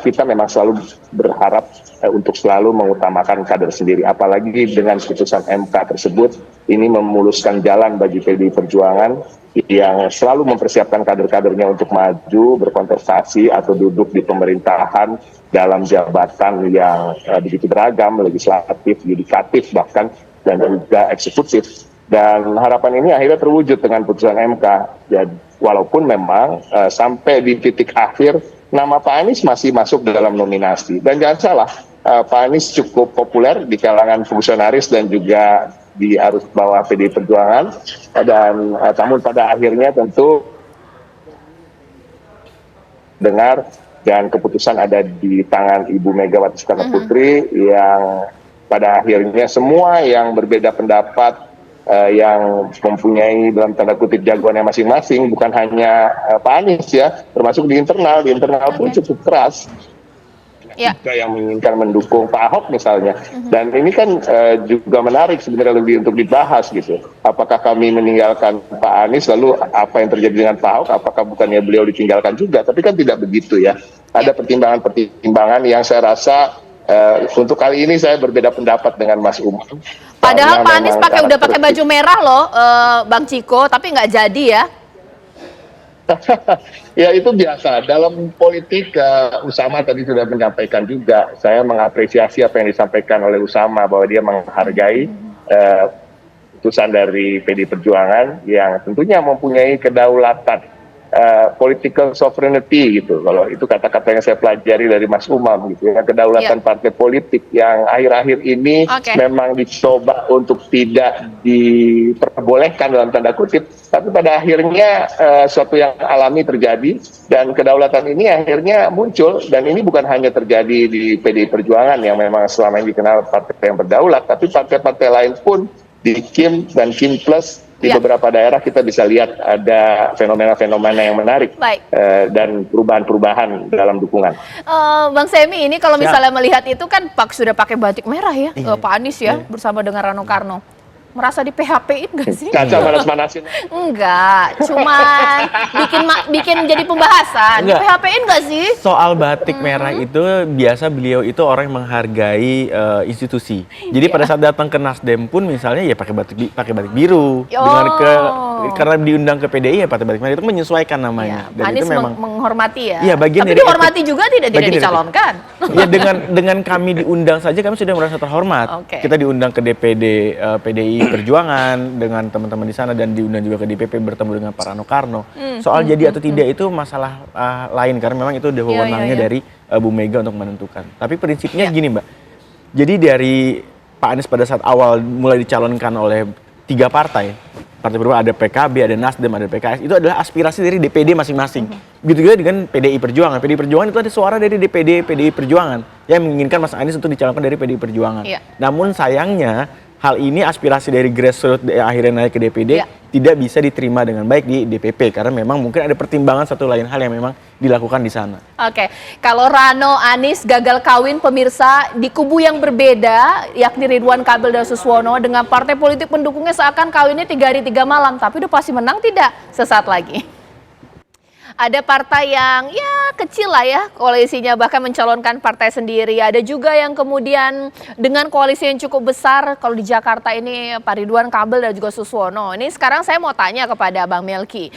kita memang selalu berharap untuk selalu mengutamakan kader sendiri. Apalagi dengan keputusan MK tersebut, ini memuluskan jalan bagi PDI Perjuangan yang selalu mempersiapkan kader-kadernya untuk maju, berkontestasi atau duduk di pemerintahan dalam jabatan yang begitu beragam, legislatif, yudikatif bahkan, dan juga eksekutif. Dan harapan ini akhirnya terwujud dengan putusan MK. Jadi, walaupun memang sampai di titik akhir nama Pak Anies masih masuk dalam nominasi. Dan jangan salah, Pak Anies cukup populer di kalangan fungsionaris dan juga di arus bawah PDI Perjuangan. Dan namun pada akhirnya tentu dengar dan keputusan ada di tangan Ibu Megawati Soekarno Putri yang pada akhirnya semua yang berbeda pendapat yang mempunyai dalam tanda kutip jagoannya masing-masing, bukan hanya Pak Anies ya, termasuk di internal pun cukup keras. Juga yang menginginkan mendukung Pak Ahok misalnya. Dan ini kan juga menarik sebenarnya lebih untuk dibahas gitu. Apakah kami meninggalkan Pak Anies, lalu apa yang terjadi dengan Pak Ahok, apakah bukannya beliau ditinggalkan juga? Tapi kan tidak begitu ya. Ada pertimbangan-pertimbangan yang saya rasa untuk kali ini saya berbeda pendapat dengan Mas Umar. Padahal Pak Anies udah pakai baju merah loh, Bang Ciko, tapi nggak jadi ya. Ya itu biasa. Dalam politik, Usama tadi sudah menyampaikan juga. Saya mengapresiasi apa yang disampaikan oleh Usama bahwa dia menghargai putusan dari PDI Perjuangan yang tentunya mempunyai kedaulatan. Political sovereignty gitu, kalau itu kata-kata yang saya pelajari dari Mas Umam gitu ya, kedaulatan partai politik yang akhir-akhir ini memang dicoba untuk tidak diperbolehkan dalam tanda kutip, tapi pada akhirnya suatu yang alami terjadi dan kedaulatan ini akhirnya muncul. Dan ini bukan hanya terjadi di PDI Perjuangan yang memang selama ini dikenal partai yang berdaulat, tapi partai-partai lain pun di KIM dan KIM Plus. Di beberapa daerah kita bisa lihat ada fenomena-fenomena yang menarik dan perubahan-perubahan dalam dukungan. Bang Semi, ini kalau misalnya melihat itu kan Pak sudah pakai batik merah ya, Pak Anies ya, bersama dengan Rano Karno. Merasa di PHP-in nggak sih? Kaca manas-manasin. Enggak, cuman bikin jadi pembahasan. Di PHP-in nggak sih? Soal batik merah itu biasa beliau itu orang yang menghargai institusi. Jadi pada saat datang ke Nasdem pun misalnya ya pakai batik biru. Dengan karena diundang ke PDI ya pakai batik merah, itu menyesuaikan namanya. Dan Anies itu memang menghormati ya. Iya, bagian tapi dari dihormati juga tidak dicalonkan. Ya dengan kami diundang saja kami sudah merasa terhormat. Kita diundang ke DPD PDI Perjuangan dengan teman-teman di sana dan diundang juga ke DPP bertemu dengan Pak Rano Karno. Soal jadi atau tidak itu masalah lain karena memang itu udah wewenangnya dari Bu Mega untuk menentukan. Tapi prinsipnya gini Mbak, jadi dari Pak Anies pada saat awal mulai dicalonkan oleh 3 partai berbeda, ada PKB, ada Nasdem, ada PKS, itu adalah aspirasi dari DPD masing-masing. Begitu juga dengan PDI Perjuangan. PDI Perjuangan itu ada suara dari DPD PDI Perjuangan yang menginginkan Mas Anies untuk dicalonkan dari PDI Perjuangan. Namun sayangnya hal ini aspirasi dari grassroots akhirnya naik ke DPD tidak bisa diterima dengan baik di DPP karena memang mungkin ada pertimbangan satu lain hal yang memang dilakukan di sana. Oke, kalau Rano Anies gagal kawin pemirsa di kubu yang berbeda, yakni Ridwan Kamil dan Suswono dengan partai politik pendukungnya seakan kawinnya 3 hari 3 malam, tapi udah pasti menang tidak sesaat lagi. Ada partai yang ya kecil lah ya koalisinya, bahkan mencalonkan partai sendiri. Ada juga yang kemudian dengan koalisi yang cukup besar, kalau di Jakarta ini Pak Ridwan Kamil dan juga Suswono. Ini sekarang saya mau tanya kepada Bang Melki.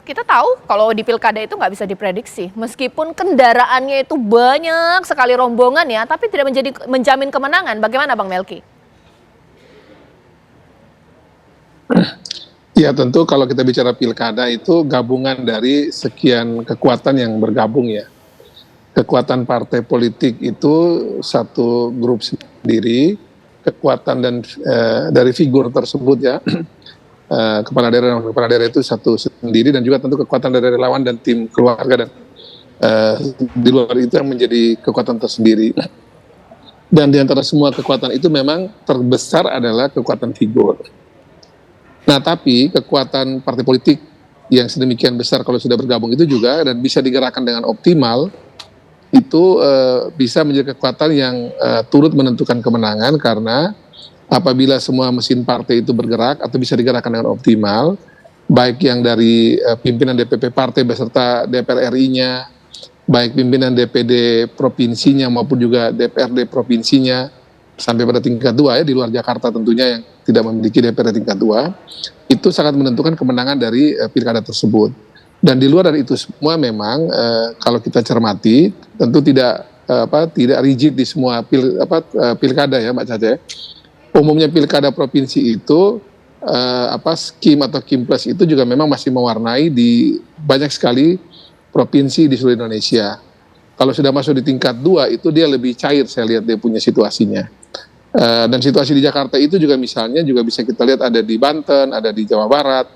Kita tahu kalau di pilkada itu nggak bisa diprediksi. Meskipun kendaraannya itu banyak sekali rombongan ya, tapi tidak menjamin kemenangan. Bagaimana Bang Melki? Ya tentu kalau kita bicara pilkada itu gabungan dari sekian kekuatan yang bergabung ya. Kekuatan partai politik itu satu grup sendiri, kekuatan dan dari figur tersebut ya, kepala daerah itu satu sendiri, dan juga tentu kekuatan dari relawan dan tim keluarga, dan di luar itu yang menjadi kekuatan tersendiri. Dan di antara semua kekuatan itu memang terbesar adalah kekuatan figur. Nah, tapi kekuatan partai politik yang sedemikian besar kalau sudah bergabung itu juga dan bisa digerakkan dengan optimal, itu bisa menjadi kekuatan yang turut menentukan kemenangan, karena apabila semua mesin partai itu bergerak atau bisa digerakkan dengan optimal, baik yang dari pimpinan DPP partai beserta DPR RI-nya, baik pimpinan DPD provinsinya maupun juga DPRD provinsinya, sampai pada tingkat 2 ya, di luar Jakarta tentunya yang tidak memiliki DPRD tingkat 2, itu sangat menentukan kemenangan dari pilkada tersebut. Dan di luar dari itu semua memang kalau kita cermati tentu tidak rigid di semua pilkada ya Mbak Caca. Umumnya pilkada provinsi itu skim atau kimpres itu juga memang masih mewarnai di banyak sekali provinsi di seluruh Indonesia. Kalau sudah masuk di tingkat 2 itu dia lebih cair, saya lihat dia punya situasinya. Dan situasi di Jakarta itu juga misalnya juga bisa kita lihat ada di Banten, ada di Jawa Barat.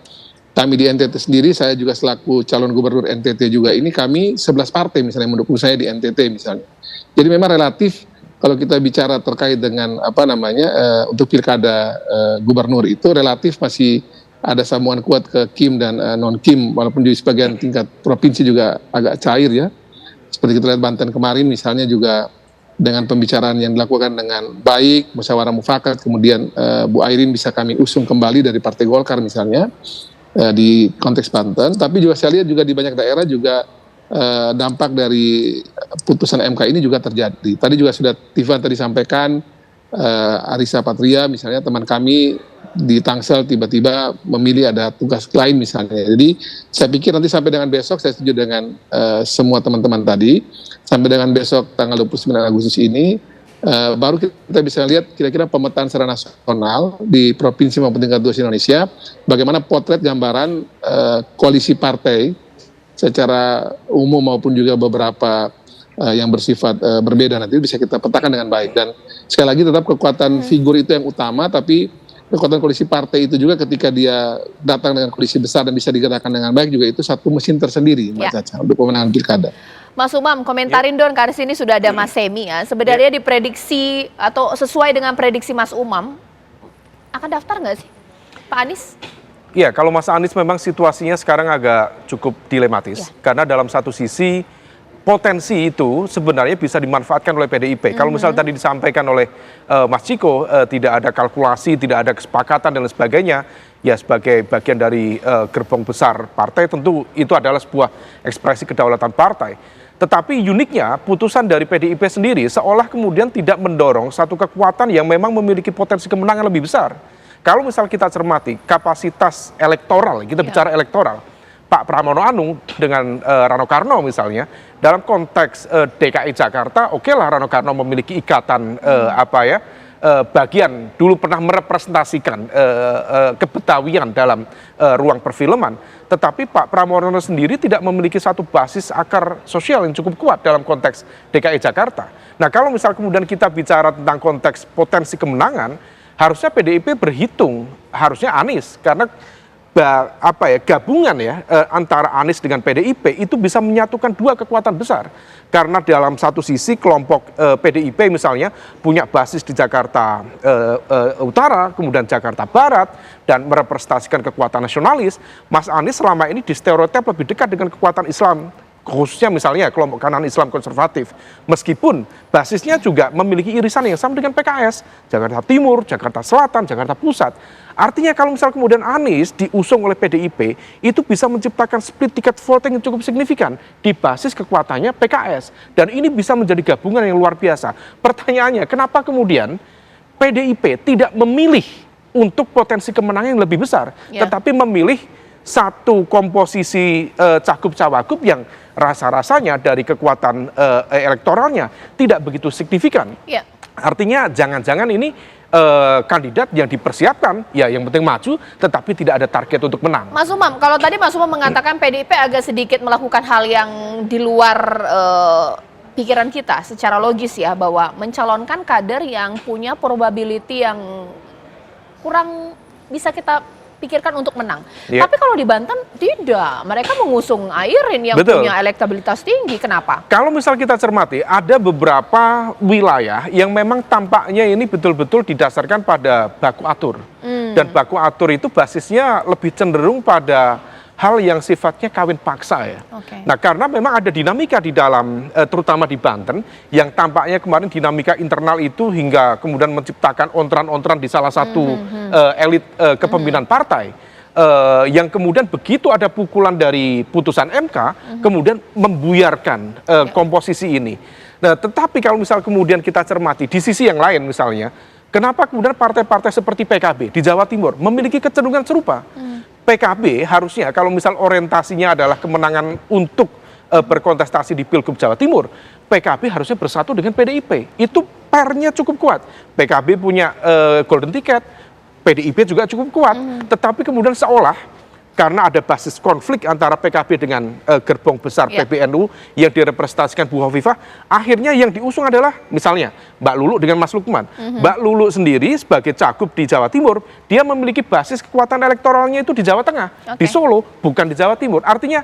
Kami di NTT sendiri, saya juga selaku calon gubernur NTT juga ini, kami 11 partai misalnya mendukung saya di NTT misalnya. Jadi memang relatif kalau kita bicara terkait dengan untuk pilkada gubernur itu relatif masih ada sambungan kuat ke KIM dan non-KIM, walaupun di sebagian tingkat provinsi juga agak cair ya. Seperti kita lihat Banten kemarin misalnya juga dengan pembicaraan yang dilakukan dengan baik, musyawarah mufakat, kemudian Bu Airin bisa kami usung kembali dari Partai Golkar misalnya di konteks Banten. Tapi juga saya lihat juga di banyak daerah juga dampak dari putusan MK ini juga terjadi. Tadi juga sudah Tiffan tadi sampaikan, Arisa Patria misalnya teman kami di Tangsel tiba-tiba memilih ada tugas lain misalnya. Jadi saya pikir nanti sampai dengan besok, saya setuju dengan semua teman-teman tadi, sampai dengan besok tanggal 29 Agustus ini baru kita bisa lihat kira-kira pemetaan secara nasional di provinsi maupun tingkat 2 Indonesia, bagaimana potret gambaran koalisi partai secara umum maupun juga beberapa yang bersifat berbeda, nanti bisa kita petakan dengan baik. Dan sekali lagi tetap kekuatan figur itu yang utama, tapi kekuatan koalisi partai itu juga ketika dia datang dengan koalisi besar dan bisa digerakkan dengan baik juga itu satu mesin tersendiri Mbak Caca untuk pemenangan pilkada. Mas Umam, komentarin dong, karena sini sudah ada Mas Semi ya. Sebenarnya diprediksi atau sesuai dengan prediksi Mas Umam, akan daftar nggak sih Pak Anies? Iya, kalau Mas Anies memang situasinya sekarang agak cukup dilematis. Karena dalam satu sisi potensi itu sebenarnya bisa dimanfaatkan oleh PDIP. Kalau misalnya tadi disampaikan oleh Mas Ciko, tidak ada kalkulasi, tidak ada kesepakatan dan sebagainya, ya sebagai bagian dari gerbong besar partai tentu itu adalah sebuah ekspresi kedaulatan partai. Tetapi uniknya putusan dari PDIP sendiri seolah kemudian tidak mendorong satu kekuatan yang memang memiliki potensi kemenangan lebih besar. Kalau misal kita cermati kapasitas elektoral, kita bicara elektoral, Pak Pramono Anung dengan Rano Karno misalnya, dalam konteks DKI Jakarta, oke lah Rano Karno memiliki ikatan bagian dulu pernah merepresentasikan kebetawian dalam ruang perfilman, tetapi Pak Pramono sendiri tidak memiliki satu basis akar sosial yang cukup kuat dalam konteks DKI Jakarta. Nah, kalau misal kemudian kita bicara tentang konteks potensi kemenangan, harusnya PDIP berhitung, harusnya Anies, karena gabungan ya antara Anies dengan PDIP itu bisa menyatukan dua kekuatan besar. Karena dalam satu sisi kelompok PDIP misalnya punya basis di Jakarta Utara, kemudian Jakarta Barat, dan merepresentasikan kekuatan nasionalis. Mas Anies selama ini distereotip lebih dekat dengan kekuatan Islam, khususnya misalnya kelompok kanan Islam konservatif. Meskipun basisnya juga memiliki irisan yang sama dengan PKS, Jakarta Timur, Jakarta Selatan, Jakarta Pusat. Artinya kalau misal kemudian Anies diusung oleh PDIP, itu bisa menciptakan split ticket voting yang cukup signifikan di basis kekuatannya PKS. Dan ini bisa menjadi gabungan yang luar biasa. Pertanyaannya, kenapa kemudian PDIP tidak memilih untuk potensi kemenangan yang lebih besar, tetapi memilih satu komposisi cagup-cawagup yang rasa-rasanya dari kekuatan elektoralnya tidak begitu signifikan. Artinya jangan-jangan ini kandidat yang dipersiapkan, ya yang penting maju, tetapi tidak ada target untuk menang. Mas Umam, kalau tadi Mas Umam mengatakan PDIP agak sedikit melakukan hal yang di luar pikiran kita secara logis ya, bahwa mencalonkan kader yang punya probability yang kurang bisa kita pikirkan untuk menang. Tapi kalau di Banten tidak, mereka mengusung Airin yang punya elektabilitas tinggi. Kenapa? Kalau misal kita cermati, ada beberapa wilayah yang memang tampaknya ini betul-betul didasarkan pada baku atur. Dan baku atur itu basisnya lebih cenderung pada hal yang sifatnya kawin paksa ya. Nah, karena memang ada dinamika di dalam, terutama di Banten, yang tampaknya kemarin dinamika internal itu hingga kemudian menciptakan ontran-ontran di salah satu elit kepemimpinan partai, yang kemudian begitu ada pukulan dari putusan MK, kemudian membuyarkan komposisi ini. Nah, tetapi kalau misal kemudian kita cermati di sisi yang lain misalnya, kenapa kemudian partai-partai seperti PKB di Jawa Timur memiliki kecenderungan serupa? PKB harusnya kalau misal orientasinya adalah kemenangan untuk berkontestasi di Pilgub Jawa Timur, PKB harusnya bersatu dengan PDIP. Itu pairnya cukup kuat. PKB punya golden ticket, PDIP juga cukup kuat. Tetapi kemudian seolah karena ada basis konflik antara PKB dengan gerbong besar PBNU yang direpresentasikan Bu Hovifah, akhirnya yang diusung adalah misalnya Mbak Lulu dengan Mas Lukman. Mbak Lulu sendiri sebagai cagup di Jawa Timur, dia memiliki basis kekuatan elektoralnya itu di Jawa Tengah, di Solo, bukan di Jawa Timur. Artinya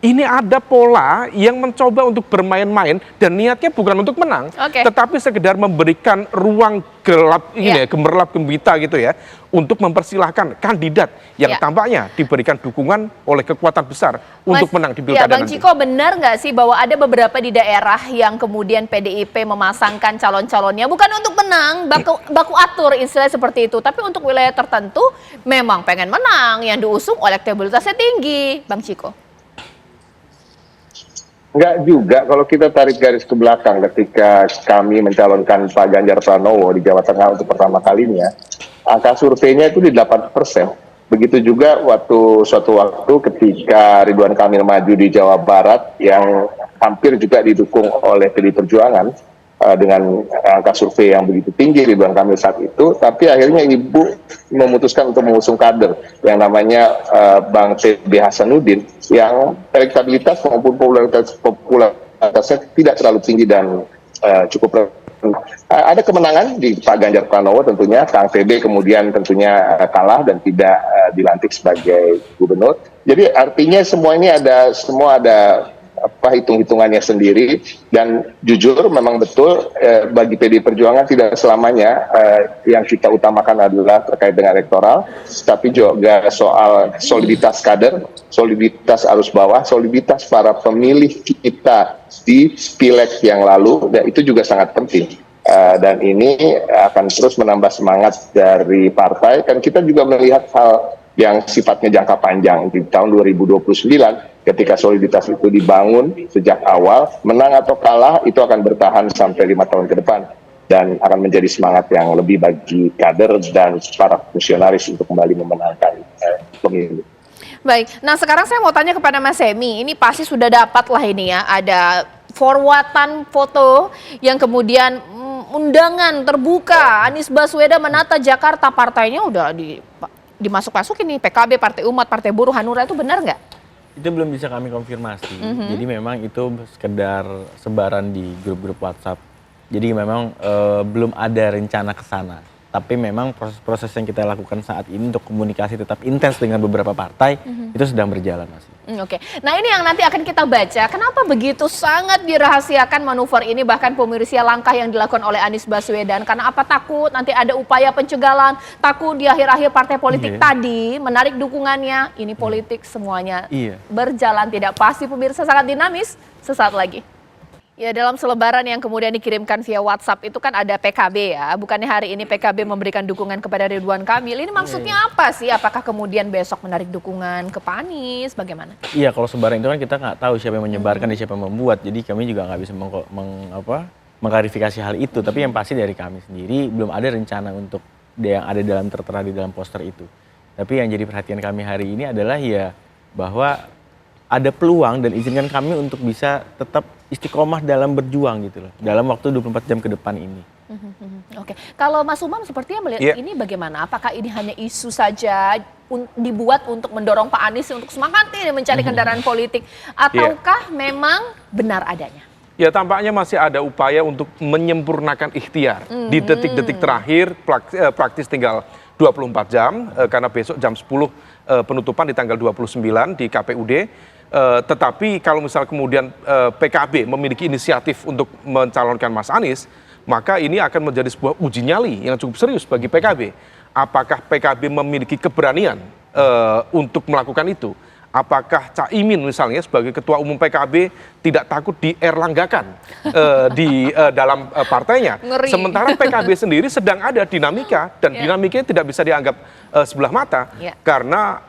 ini ada pola yang mencoba untuk bermain-main dan niatnya bukan untuk menang, tetapi sekedar memberikan ruang gelap ini ya, gemerlap gembita gitu ya, untuk mempersilahkan kandidat yang tampaknya diberikan dukungan oleh kekuatan besar untuk menang di pilkada Bang Ciko, benar nggak sih bahwa ada beberapa di daerah yang kemudian PDIP memasangkan calon-calonnya bukan untuk menang, baku atur istilah seperti itu, tapi untuk wilayah tertentu memang pengen menang, yang diusung elektabilitasnya tinggi, Bang Ciko? Enggak juga, kalau kita tarik garis ke belakang ketika kami mencalonkan Pak Ganjar Pranowo di Jawa Tengah untuk pertama kalinya, angka surveinya itu di 8%. Begitu juga suatu waktu ketika Ridwan Kamil maju di Jawa Barat yang hampir juga didukung oleh PDI Perjuangan dengan angka survei yang begitu tinggi Ridwan Kamil saat itu, tapi akhirnya Ibu memutuskan untuk mengusung kader yang namanya Bang TB Hasanuddin yang elektabilitas maupun popularitasnya tidak terlalu tinggi dan cukup ada kemenangan di Pak Ganjar Pranowo tentunya, Kang TB kemudian tentunya kalah dan tidak dilantik sebagai gubernur. Jadi artinya semua ini ada hitung-hitungannya sendiri, dan jujur memang betul bagi PDI Perjuangan tidak selamanya yang kita utamakan adalah terkait dengan elektoral, tapi juga soal soliditas kader, soliditas arus bawah, soliditas para pemilih kita di pileg yang lalu, dan itu juga sangat penting. Dan ini akan terus menambah semangat dari partai, kan kita juga melihat hal yang sifatnya jangka panjang. Di tahun 2029 ketika soliditas itu dibangun sejak awal, menang atau kalah itu akan bertahan sampai 5 tahun ke depan dan akan menjadi semangat yang lebih bagi kader dan para fungsionaris untuk kembali memenangkan pemilu. Baik, nah sekarang saya mau tanya kepada Mas Semi, ini pasti sudah dapat lah ini ya, ada forwardan foto yang kemudian undangan terbuka Anies Baswedan menata Jakarta, partainya udah dimasuk-masukin nih, PKB, Partai Umat, Partai Buruh, Hanura, itu benar nggak? Itu belum bisa kami konfirmasi. Jadi memang itu sekedar sebaran di grup-grup WhatsApp. Jadi memang belum ada rencana ke sana. Tapi memang proses-proses yang kita lakukan saat ini untuk komunikasi tetap intens dengan beberapa partai itu sedang berjalan masih. Oke, nah ini yang nanti akan kita baca. Kenapa begitu sangat dirahasiakan manuver ini, bahkan pemirsa langkah yang dilakukan oleh Anies Baswedan? Karena apa? Takut nanti ada upaya pencegalan, takut di akhir-akhir partai politik tadi menarik dukungannya. Ini politik semuanya berjalan tidak pasti, pemirsa, sangat dinamis. Sesaat lagi. Ya, dalam selebaran yang kemudian dikirimkan via WhatsApp itu kan ada PKB ya. Bukannya hari ini PKB memberikan dukungan kepada Ridwan Kamil. Ini maksudnya apa sih? Apakah kemudian besok menarik dukungan ke Pak Anies? Bagaimana? Iya, kalau sebaran itu kan kita nggak tahu siapa yang menyebarkan dan siapa yang membuat. Jadi kami juga nggak bisa mengklarifikasi hal itu. Tapi yang pasti dari kami sendiri belum ada rencana untuk yang ada tertera di dalam poster itu. Tapi yang jadi perhatian kami hari ini adalah ya bahwa ada peluang dan izinkan kami untuk bisa tetap istiqomah dalam berjuang gitu loh, dalam waktu 24 jam ke depan ini. Oke, kalau Mas Umam sepertinya melihat ini bagaimana? Apakah ini hanya isu saja dibuat untuk mendorong Pak Anies untuk semangat ini mencari kendaraan politik, ataukah memang benar adanya? Ya, tampaknya masih ada upaya untuk menyempurnakan ikhtiar di detik-detik terakhir, praktis tinggal 24 jam, karena besok jam 10 penutupan di tanggal 29 di KPUD. Tetapi kalau misal kemudian PKB memiliki inisiatif untuk mencalonkan Mas Anies, maka ini akan menjadi sebuah uji nyali yang cukup serius bagi PKB. Apakah PKB memiliki keberanian untuk melakukan itu? Apakah Caimin misalnya sebagai ketua umum PKB tidak takut dierlanggakan di dalam partainya? Ngeri. Sementara PKB sendiri sedang ada dinamika, dan dinamikanya tidak bisa dianggap sebelah mata, karena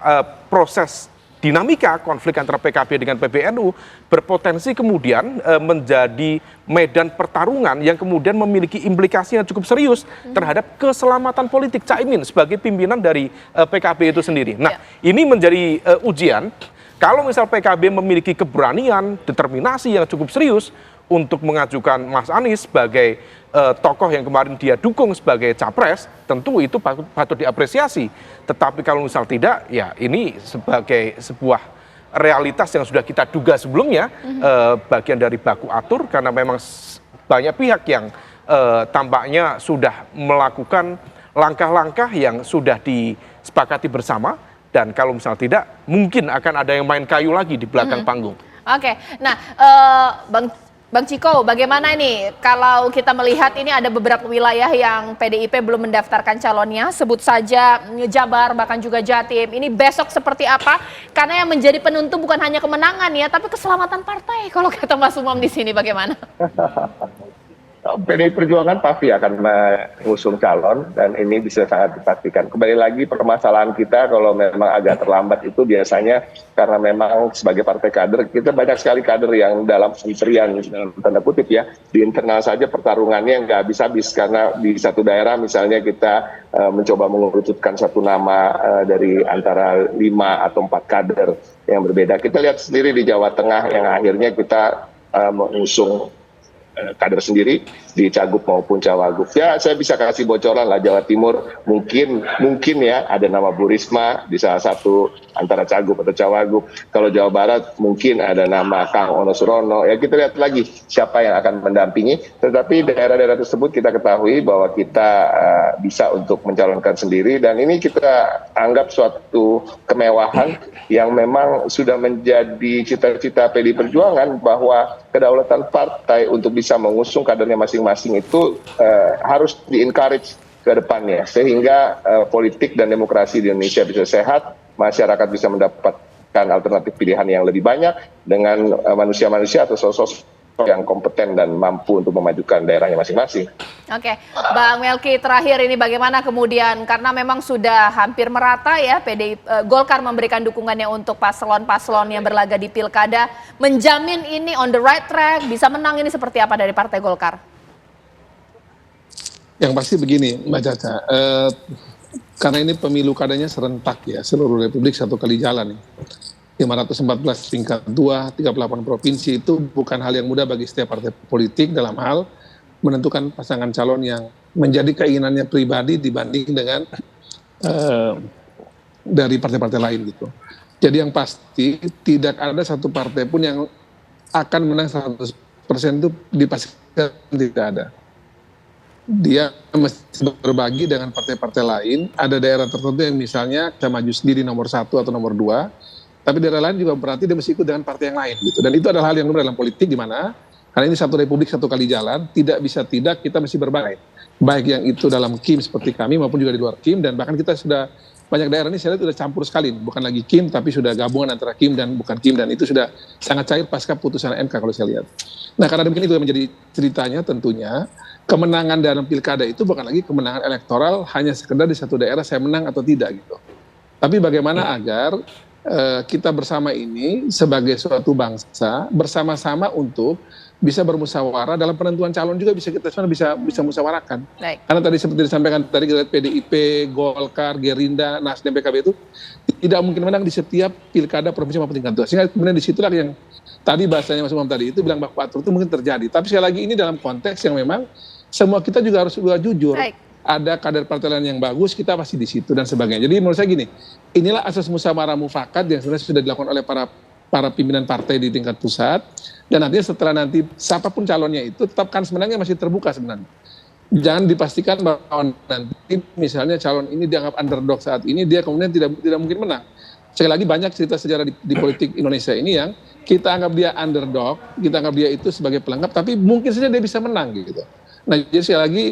proses dinamika konflik antara PKB dengan PBNU berpotensi kemudian menjadi medan pertarungan yang kemudian memiliki implikasi yang cukup serius terhadap keselamatan politik Caimin sebagai pimpinan dari PKB itu sendiri. Nah, ini menjadi ujian. Kalau misal PKB memiliki keberanian, determinasi yang cukup serius untuk mengajukan Mas Anies sebagai tokoh yang kemarin dia dukung sebagai capres, tentu itu patut diapresiasi. Tetapi kalau misal tidak, ya ini sebagai sebuah realitas yang sudah kita duga sebelumnya, bagian dari baku atur, karena memang banyak pihak yang tampaknya sudah melakukan langkah-langkah yang sudah disepakati bersama, dan kalau misal tidak, mungkin akan ada yang main kayu lagi di belakang panggung. Oke, nah Bang Ciko, bagaimana ini kalau kita melihat ini ada beberapa wilayah yang PDIP belum mendaftarkan calonnya, sebut saja Jabar, bahkan juga Jatim. Ini besok seperti apa? Karena yang menjadi penentu bukan hanya kemenangan ya, tapi keselamatan partai. Kalau kata Mas Umam di sini bagaimana? PDI Perjuangan pasti akan mengusung calon, dan ini bisa sangat dipastikan. Kembali lagi, permasalahan kita kalau memang agak terlambat itu biasanya karena memang sebagai partai kader, kita banyak sekali kader yang dalam antrian, dalam tanda kutip ya, di internal saja pertarungannya nggak habis-habis, karena di satu daerah misalnya kita mencoba mengerucutkan satu nama dari antara 5 atau 4 kader yang berbeda. Kita lihat sendiri di Jawa Tengah yang akhirnya kita mengusung kader sendiri di Cagup maupun Cawagup. Ya, saya bisa kasih bocoran lah, Jawa Timur mungkin ya ada nama Bu Risma di salah satu antara Cagup atau Cawagup. Kalau Jawa Barat mungkin ada nama Kang Ono Surono. Ya, kita lihat lagi siapa yang akan mendampingi. Tetapi daerah-daerah tersebut kita ketahui bahwa kita bisa untuk mencalonkan sendiri, dan ini kita anggap suatu kemewahan yang memang sudah menjadi cita-cita PDI Perjuangan, bahwa kedaulatan partai untuk bisa mengusung kadernya masing-masing itu harus di-encourage ke depannya, sehingga politik dan demokrasi di Indonesia bisa sehat, masyarakat bisa mendapatkan alternatif pilihan yang lebih banyak dengan manusia-manusia atau sosok yang kompeten dan mampu untuk memajukan daerahnya masing-masing. Oke, Bang Melki, terakhir ini bagaimana kemudian, karena memang sudah hampir merata ya Golkar memberikan dukungannya untuk paslon-paslon yang berlaga di Pilkada, menjamin ini on the right track, bisa menang, ini seperti apa dari Partai Golkar? Yang pasti begini, Mbak Caca, karena ini pemilu kadanya serentak ya, seluruh Republik satu kali jalan nih. 514 tingkat 2, 38 provinsi itu bukan hal yang mudah bagi setiap partai politik dalam hal menentukan pasangan calon yang menjadi keinginannya pribadi dibanding dengan dari partai-partai lain gitu. Jadi yang pasti tidak ada satu partai pun yang akan menang 100% itu dipastikan tidak ada. dia mesti berbagi dengan partai-partai lain. Ada daerah tertentu yang misalnya bisa maju sendiri nomor 1 atau nomor 2, tapi daerah lain juga berarti dia mesti ikut dengan partai yang lain gitu. Dan itu adalah hal yang lumrah dalam politik, di mana karena ini satu republik, satu kali jalan, tidak bisa tidak kita mesti berbagai. Baik yang itu dalam KIM seperti kami maupun juga di luar KIM, dan bahkan kita sudah banyak daerah ini saya lihat sudah campur sekali, bukan lagi KIM tapi sudah gabungan antara KIM dan bukan KIM, dan itu sudah sangat cair pasca putusan MK kalau saya lihat. Nah, karena demikian itu menjadi ceritanya, tentunya kemenangan dalam pilkada itu bukan lagi kemenangan elektoral hanya sekedar di satu daerah saya menang atau tidak gitu. Tapi bagaimana agar kita bersama ini sebagai suatu bangsa bersama-sama untuk bisa bermusyawarah dalam penentuan calon juga bisa kita semua bisa musyawarahkan. Baik. Karena tadi seperti disampaikan tadi kita lihat PDIP, Golkar, Gerindra, Nasdem, PKB itu tidak mungkin menang di setiap pilkada provinsi maupun tingkat 2. Sehingga kemudian disitulah yang tadi bahasanya Mas Umam tadi itu bilang baku atur itu mungkin terjadi. Tapi sekali lagi ini dalam konteks yang memang semua kita juga harus jujur. Baik. Ada kader partai lain yang bagus, kita pasti di situ dan sebagainya. Jadi menurut saya gini, inilah asas musyawarah mufakat yang sebenarnya sudah dilakukan oleh para pimpinan partai di tingkat pusat. Dan nantinya setelah nanti siapapun calonnya itu tetapkan sebenarnya masih terbuka sebenarnya. Jangan dipastikan bahwa nanti misalnya calon ini dianggap underdog saat ini, dia kemudian tidak mungkin menang. Sekali lagi banyak cerita sejarah di politik Indonesia ini yang kita anggap dia underdog, kita anggap dia itu sebagai pelengkap, tapi mungkin saja dia bisa menang gitu. Nah, jadi sekali lagi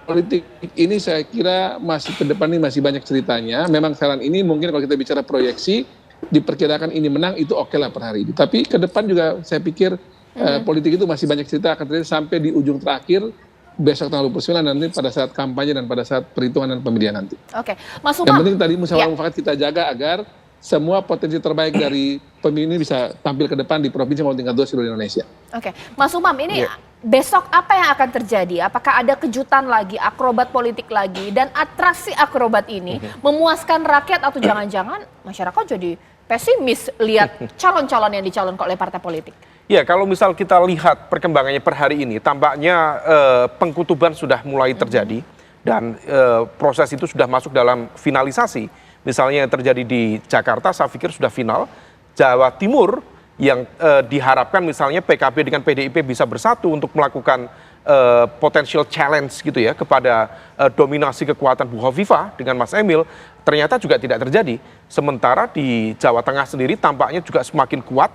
politik ini saya kira masih ke depan ini masih banyak ceritanya. Memang sekarang ini mungkin kalau kita bicara proyeksi, diperkirakan ini menang itu oke lah per hari ini. Tapi ke depan juga saya pikir politik itu masih banyak cerita akan terjadi sampai di ujung terakhir besok tanggal 29 nanti pada saat kampanye dan pada saat perhitungan dan pemilihan nanti. Oke, Mas Umam. Yang penting tadi musyawarah mufakat kita jaga agar semua potensi terbaik dari pemilu ini bisa tampil ke depan di provinsi maupun tingkat 2 seluruh Indonesia. Oke, Mas Umam, ini besok apa yang akan terjadi? Apakah ada kejutan lagi, akrobat politik lagi, dan atraksi akrobat ini memuaskan rakyat atau jangan-jangan masyarakat jadi pesimis lihat calon-calon yang dicalonkan oleh partai politik? Ya, kalau misal kita lihat perkembangannya per hari ini, tampaknya pengkutuban sudah mulai terjadi dan proses itu sudah masuk dalam finalisasi. Misalnya yang terjadi di Jakarta, saya pikir sudah final. Jawa Timur yang diharapkan misalnya PKB dengan PDIP bisa bersatu untuk melakukan potential challenge gitu ya kepada dominasi kekuatan Bu Hovifah dengan Mas Emil, ternyata juga tidak terjadi. Sementara di Jawa Tengah sendiri tampaknya juga semakin kuat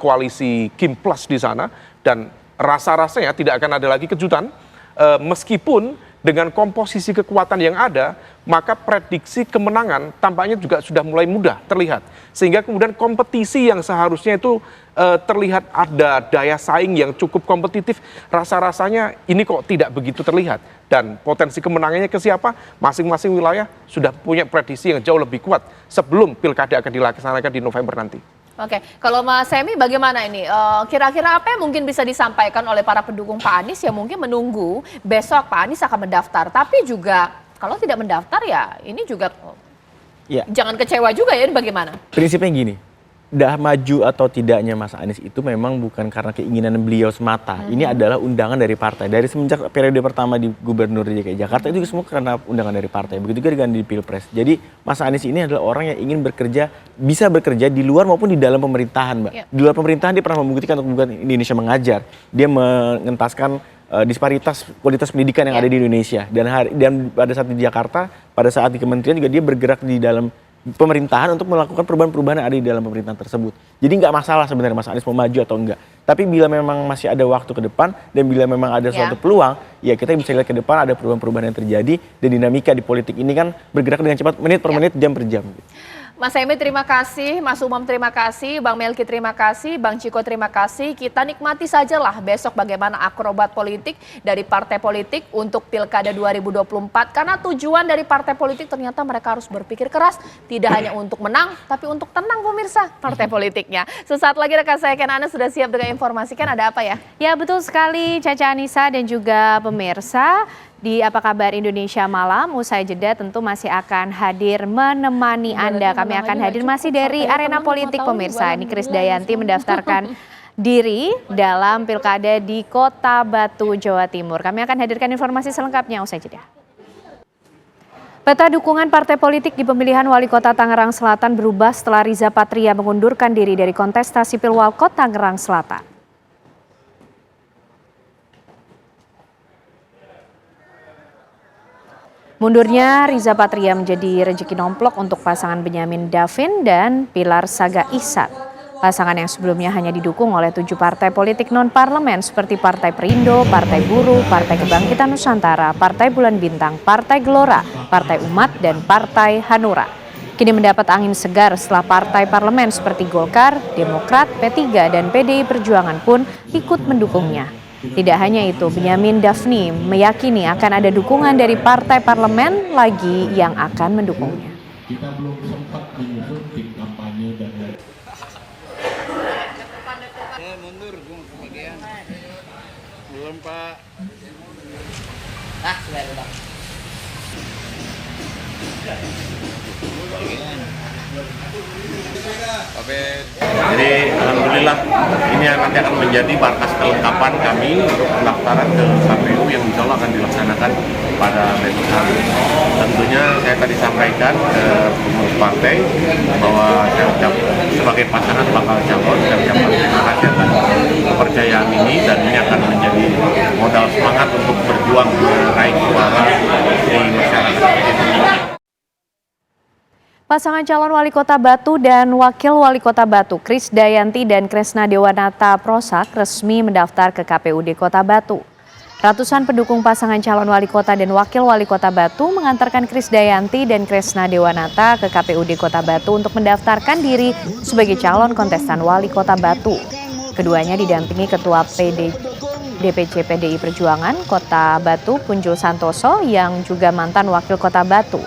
koalisi Kim Plus di sana, dan rasa-rasanya tidak akan ada lagi kejutan meskipun dengan komposisi kekuatan yang ada, maka prediksi kemenangan tampaknya juga sudah mulai mudah terlihat. Sehingga kemudian kompetisi yang seharusnya itu terlihat ada daya saing yang cukup kompetitif, rasa-rasanya ini kok tidak begitu terlihat. Dan potensi kemenangannya ke siapa? Masing-masing wilayah sudah punya prediksi yang jauh lebih kuat sebelum pilkada akan dilaksanakan di November nanti. Oke, kalau Mas Semi bagaimana ini? Kira-kira apa yang mungkin bisa disampaikan oleh para pendukung Pak Anies yang mungkin menunggu besok Pak Anies akan mendaftar. Tapi juga kalau tidak mendaftar ya ini juga jangan kecewa juga ya, ini bagaimana? Prinsipnya gini, dah maju atau tidaknya Mas Anies itu memang bukan karena keinginan beliau semata. Ini adalah undangan dari partai. Dari semenjak periode pertama di Gubernur DKI Jakarta itu semua karena undangan dari partai. Begitu juga dengan di Pilpres. Jadi Mas Anies ini adalah orang yang ingin bekerja, bisa bekerja di luar maupun di dalam pemerintahan, Mbak. Di luar pemerintahan dia pernah membuktikan untuk bukan Indonesia mengajar. Dia mengentaskan disparitas kualitas pendidikan yang ada di Indonesia. Dan pada saat di Jakarta, pada saat di kementerian juga dia bergerak di dalam pemerintahan untuk melakukan perubahan-perubahan yang ada di dalam pemerintahan tersebut. Jadi nggak masalah sebenarnya Mas Anies mau maju atau enggak. Tapi bila memang masih ada waktu ke depan dan bila memang ada suatu peluang, ya kita bisa lihat ke depan ada perubahan-perubahan yang terjadi dan dinamika di politik ini kan bergerak dengan cepat menit per menit, jam per jam. Mas Emi terima kasih, Mas Umam terima kasih, Bang Melki terima kasih, Bang Ciko terima kasih. Kita nikmati sajalah besok bagaimana akrobat politik dari partai politik untuk Pilkada 2024. Karena tujuan dari partai politik ternyata mereka harus berpikir keras. Tidak hanya untuk menang, tapi untuk tenang pemirsa partai politiknya. Sesaat lagi rekan saya Ken Ana sudah siap dengan informasi. Kan ada apa ya? Ya betul sekali Caca Anissa dan juga pemirsa. Di Apa Kabar Indonesia Malam, usai jeda tentu masih akan hadir menemani Anda. Kami akan hadir masih dari arena politik pemirsa. Ini Kris Dayanti mendaftarkan diri dalam pilkada di Kota Batu, Jawa Timur. Kami akan hadirkan informasi selengkapnya usai jeda. Peta dukungan partai politik di pemilihan Wali Kota Tangerang Selatan berubah setelah Riza Patria mengundurkan diri dari kontestasi Pilwalkot Tangerang Selatan. Mundurnya Riza Patria menjadi rezeki nomplok untuk pasangan Benyamin Davin dan Pilar Saga Ihsan. Pasangan yang sebelumnya hanya didukung oleh 7 partai politik non-parlemen seperti Partai Perindo, Partai Buruh, Partai Kebangkitan Nusantara, Partai Bulan Bintang, Partai Gelora, Partai Umat, dan Partai Hanura. Kini mendapat angin segar setelah partai parlemen seperti Golkar, Demokrat, P3, dan PDI Perjuangan pun ikut mendukungnya. Tidak hanya itu, Benyamin Davni meyakini akan ada dukungan dari partai parlemen lagi yang akan mendukungnya. Kita belum sempat menyusun tim kampanye dan mundur, bagian. Belum, Pak. Sudah, Pak. Jadi alhamdulillah ini nanti akan menjadi markas kelengkapan kami untuk pendaftaran ke KPU yang insya Allah akan dilaksanakan pada besok hari. Tentunya saya tadi sampaikan ke pengurus partai bahwa saya ucap sebagai pasangan bakal calon, saya ucapkan terima kasih atas kepercayaan ini dan ini akan menjadi modal semangat untuk berjuang meraih suara di masyarakat. Pasangan calon wali kota Batu dan wakil wali kota Batu, Krisdayanti dan Kresna Dewanata Prosak resmi mendaftar ke KPUD Kota Batu. Ratusan pendukung pasangan calon wali kota dan wakil wali kota Batu mengantarkan Krisdayanti dan Kresna Dewanata ke KPUD Kota Batu untuk mendaftarkan diri sebagai calon kontestan wali kota Batu. Keduanya didampingi Ketua DPC PDI Perjuangan Kota Batu, Punjul Santoso, yang juga mantan wakil kota Batu.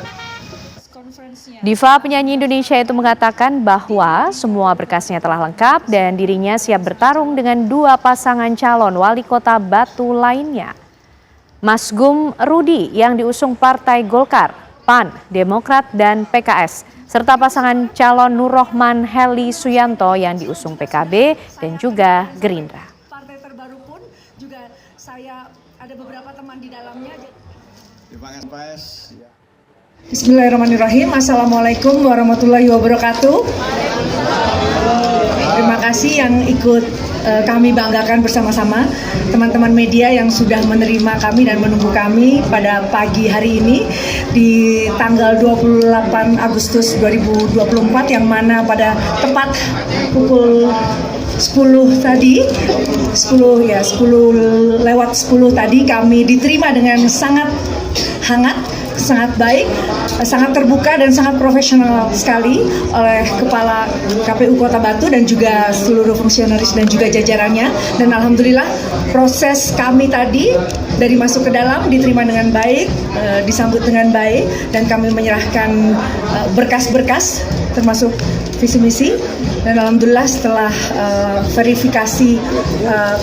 Diva penyanyi Indonesia itu mengatakan bahwa semua berkasnya telah lengkap dan dirinya siap bertarung dengan 2 pasangan calon wali kota Batu lainnya. Masgum Rudi yang diusung Partai Golkar, PAN, Demokrat, dan PKS, serta pasangan calon Nurrohman Heli Suyanto yang diusung PKB dan juga Gerindra. Partai terbaru pun juga saya ada beberapa teman di dalamnya. Bismillahirrahmanirrahim. Assalamualaikum warahmatullahi wabarakatuh. Terima kasih yang ikut kami banggakan bersama-sama, teman-teman media yang sudah menerima kami dan menunggu kami pada pagi hari ini di tanggal 28 Agustus 2024 yang mana pada tepat pukul 10 tadi, 10 lewat 10 tadi kami diterima dengan sangat hangat, sangat baik, sangat terbuka dan sangat profesional sekali oleh Kepala KPU Kota Batu dan juga seluruh fungsionaris dan juga jajarannya. Dan alhamdulillah proses kami tadi dari masuk ke dalam diterima dengan baik, disambut dengan baik, dan kami menyerahkan berkas-berkas termasuk visi misi, dan alhamdulillah setelah verifikasi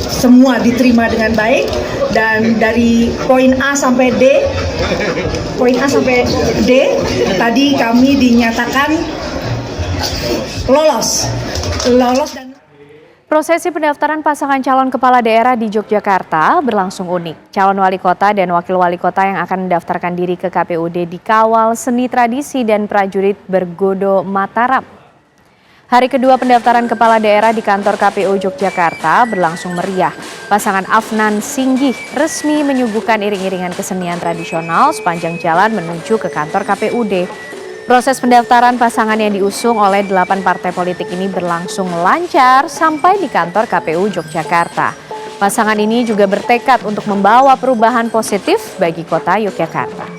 semua diterima dengan baik, dan dari poin A sampai D tadi kami dinyatakan lolos dan prosesi pendaftaran pasangan calon kepala daerah di Yogyakarta berlangsung unik. Calon wali kota dan wakil wali kota yang akan mendaftarkan diri ke KPUD dikawal seni tradisi dan prajurit bergodo Mataram. Hari kedua pendaftaran kepala daerah di kantor KPU Yogyakarta berlangsung meriah. Pasangan Afnan Singgih resmi menyuguhkan iring-iringan kesenian tradisional sepanjang jalan menuju ke kantor KPUD. Proses pendaftaran pasangan yang diusung oleh 8 partai politik ini berlangsung lancar sampai di kantor KPU Yogyakarta. Pasangan ini juga bertekad untuk membawa perubahan positif bagi kota Yogyakarta.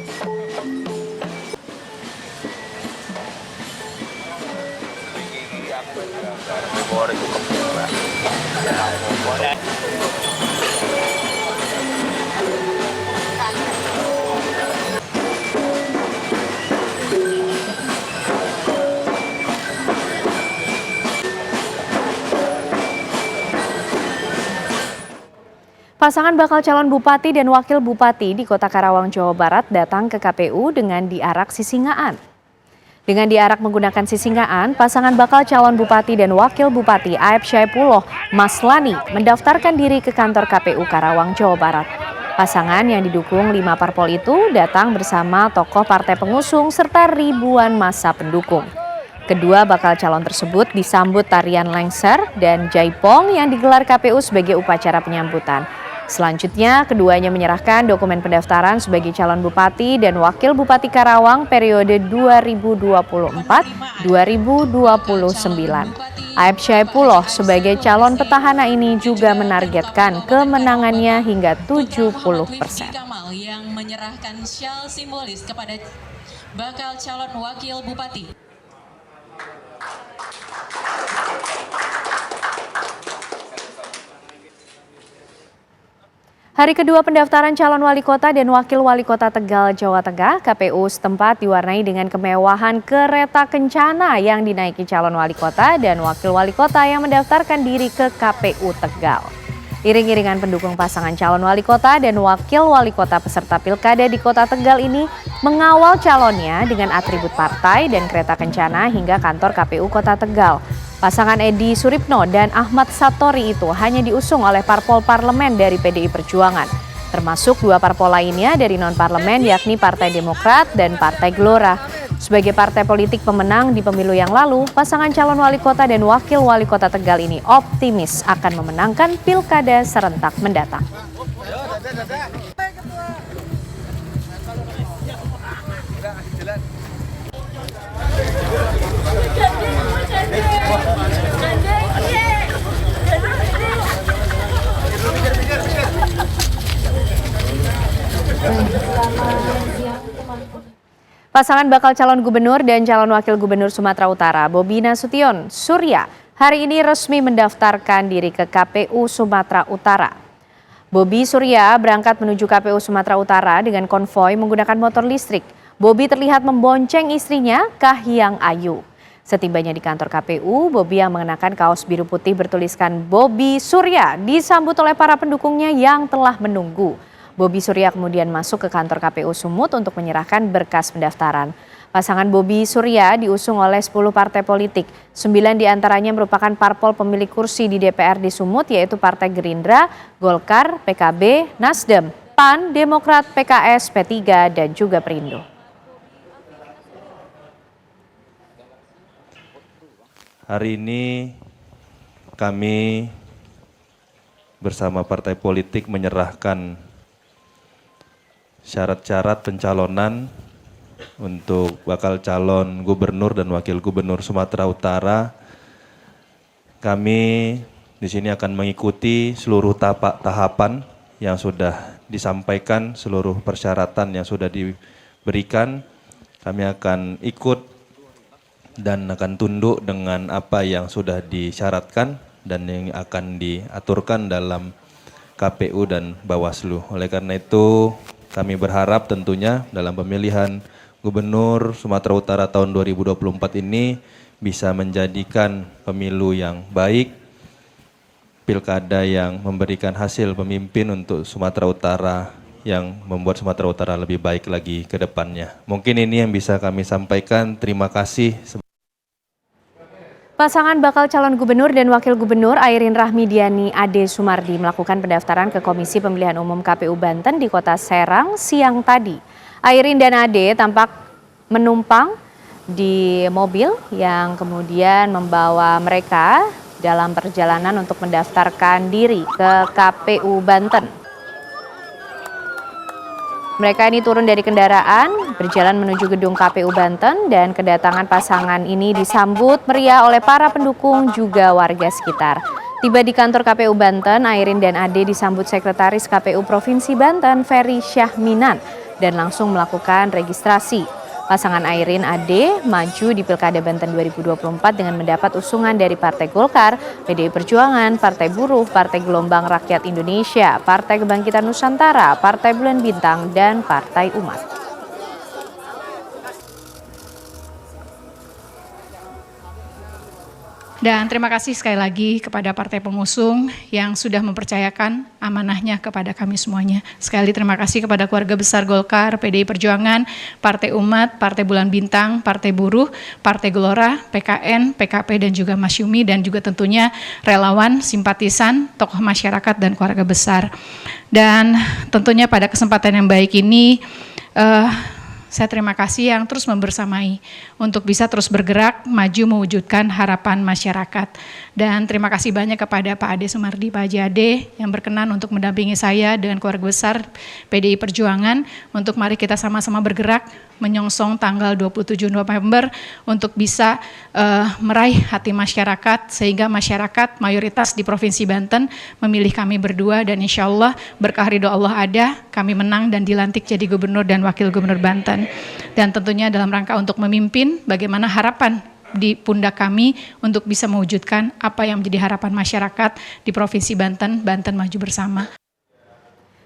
Pasangan bakal calon bupati dan wakil bupati di Kota Karawang, Jawa Barat datang ke KPU dengan diarak sisingaan. Dengan diarak menggunakan sisingaan, pasangan bakal calon bupati dan wakil bupati Aep Syaipulloh Maslani mendaftarkan diri ke kantor KPU Karawang, Jawa Barat. Pasangan yang didukung 5 parpol itu datang bersama tokoh partai pengusung serta ribuan massa pendukung. Kedua bakal calon tersebut disambut tarian lengser dan jaipong yang digelar KPU sebagai upacara penyambutan. Selanjutnya, keduanya menyerahkan dokumen pendaftaran sebagai calon bupati dan wakil bupati Karawang periode 2024-2029. Aep Syaipullah sebagai calon petahana ini juga menargetkan kemenangannya hingga 70%. Yang menyerahkan syal simbolis kepada bakal calon wakil bupati. Hari kedua pendaftaran calon wali kota dan wakil wali kota Tegal, Jawa Tengah, KPU setempat diwarnai dengan kemewahan kereta kencana yang dinaiki calon wali kota dan wakil wali kota yang mendaftarkan diri ke KPU Tegal. Iring-iringan pendukung pasangan calon wali kota dan wakil wali kota peserta pilkada di kota Tegal ini mengawal calonnya dengan atribut partai dan kereta kencana hingga kantor KPU kota Tegal. Pasangan Edi Suripno dan Ahmad Satori itu hanya diusung oleh parpol parlemen dari PDI Perjuangan, termasuk dua parpol lainnya dari non-parlemen yakni Partai Demokrat dan Partai Gelora. Sebagai partai politik pemenang di pemilu yang lalu, pasangan calon wali kota dan wakil wali kota Tegal ini optimis akan memenangkan pilkada serentak mendatang. Pasangan bakal calon gubernur dan calon wakil gubernur Sumatera Utara, Bobi Nasution Surya, hari ini resmi mendaftarkan diri ke KPU Sumatera Utara. Bobi Surya berangkat menuju KPU Sumatera Utara dengan konvoi menggunakan motor listrik. Bobi terlihat membonceng istrinya, Kahiyang Ayu. Setibanya di kantor KPU, Bobi yang mengenakan kaos biru putih bertuliskan Bobi Surya disambut oleh para pendukungnya yang telah menunggu. Bobi Surya kemudian masuk ke kantor KPU Sumut untuk menyerahkan berkas pendaftaran. Pasangan Bobi Surya diusung oleh 10 partai politik. 9 diantaranya merupakan parpol pemilik kursi di DPR di Sumut, yaitu Partai Gerindra, Golkar, PKB, Nasdem, PAN, Demokrat, PKS, P3, dan juga Perindo. Hari ini kami bersama partai politik menyerahkan syarat-syarat pencalonan untuk bakal calon gubernur dan wakil gubernur Sumatera Utara. Kami di sini akan mengikuti seluruh tahapan yang sudah disampaikan, seluruh persyaratan yang sudah diberikan. Kami akan ikut dan akan tunduk dengan apa yang sudah disyaratkan dan yang akan diaturkan dalam KPU dan Bawaslu. Oleh karena itu, kami berharap tentunya dalam pemilihan Gubernur Sumatera Utara tahun 2024 ini bisa menjadikan pemilu yang baik, pilkada yang memberikan hasil pemimpin untuk Sumatera Utara yang membuat Sumatera Utara lebih baik lagi ke depannya. Mungkin ini yang bisa kami sampaikan. Terima kasih. Pasangan bakal calon gubernur dan wakil gubernur Airin Rahmidiani Ade Sumardi melakukan pendaftaran ke Komisi Pemilihan Umum KPU Banten di Kota Serang siang tadi. Airin dan Ade tampak menumpang di mobil yang kemudian membawa mereka dalam perjalanan untuk mendaftarkan diri ke KPU Banten. Mereka ini turun dari kendaraan, berjalan menuju gedung KPU Banten, dan kedatangan pasangan ini disambut meriah oleh para pendukung juga warga sekitar. Tiba di kantor KPU Banten, Airin dan Ade disambut Sekretaris KPU Provinsi Banten, Ferry Syahminan, dan langsung melakukan registrasi. Pasangan Airin Ade maju di Pilkada Banten 2024 dengan mendapat usungan dari Partai Golkar, PDI Perjuangan, Partai Buruh, Partai Gelombang Rakyat Indonesia, Partai Kebangkitan Nusantara, Partai Bulan Bintang, dan Partai Umat. Dan terima kasih sekali lagi kepada partai pengusung yang sudah mempercayakan amanahnya kepada kami semuanya. Sekali terima kasih kepada keluarga besar Golkar, PDI Perjuangan, Partai Umat, Partai Bulan Bintang, Partai Buruh, Partai Gelora, PKN, PKP, dan juga Mas Yumi, dan juga tentunya relawan, simpatisan, tokoh masyarakat, dan keluarga besar. Dan tentunya pada kesempatan yang baik ini, Saya terima kasih yang terus membersamai untuk bisa terus bergerak maju mewujudkan harapan masyarakat. Dan terima kasih banyak kepada Pak Ade Sumardi, Pak Haji Ade yang berkenan untuk mendampingi saya dengan keluarga besar PDI Perjuangan untuk mari kita sama-sama bergerak menyongsong tanggal 27 November untuk bisa meraih hati masyarakat sehingga masyarakat mayoritas di Provinsi Banten memilih kami berdua dan insya Allah berkah ridho Allah ada, kami menang dan dilantik jadi gubernur dan wakil gubernur Banten. Dan tentunya dalam rangka untuk memimpin bagaimana harapan di pundak kami untuk bisa mewujudkan apa yang menjadi harapan masyarakat di Provinsi Banten, Banten Maju Bersama.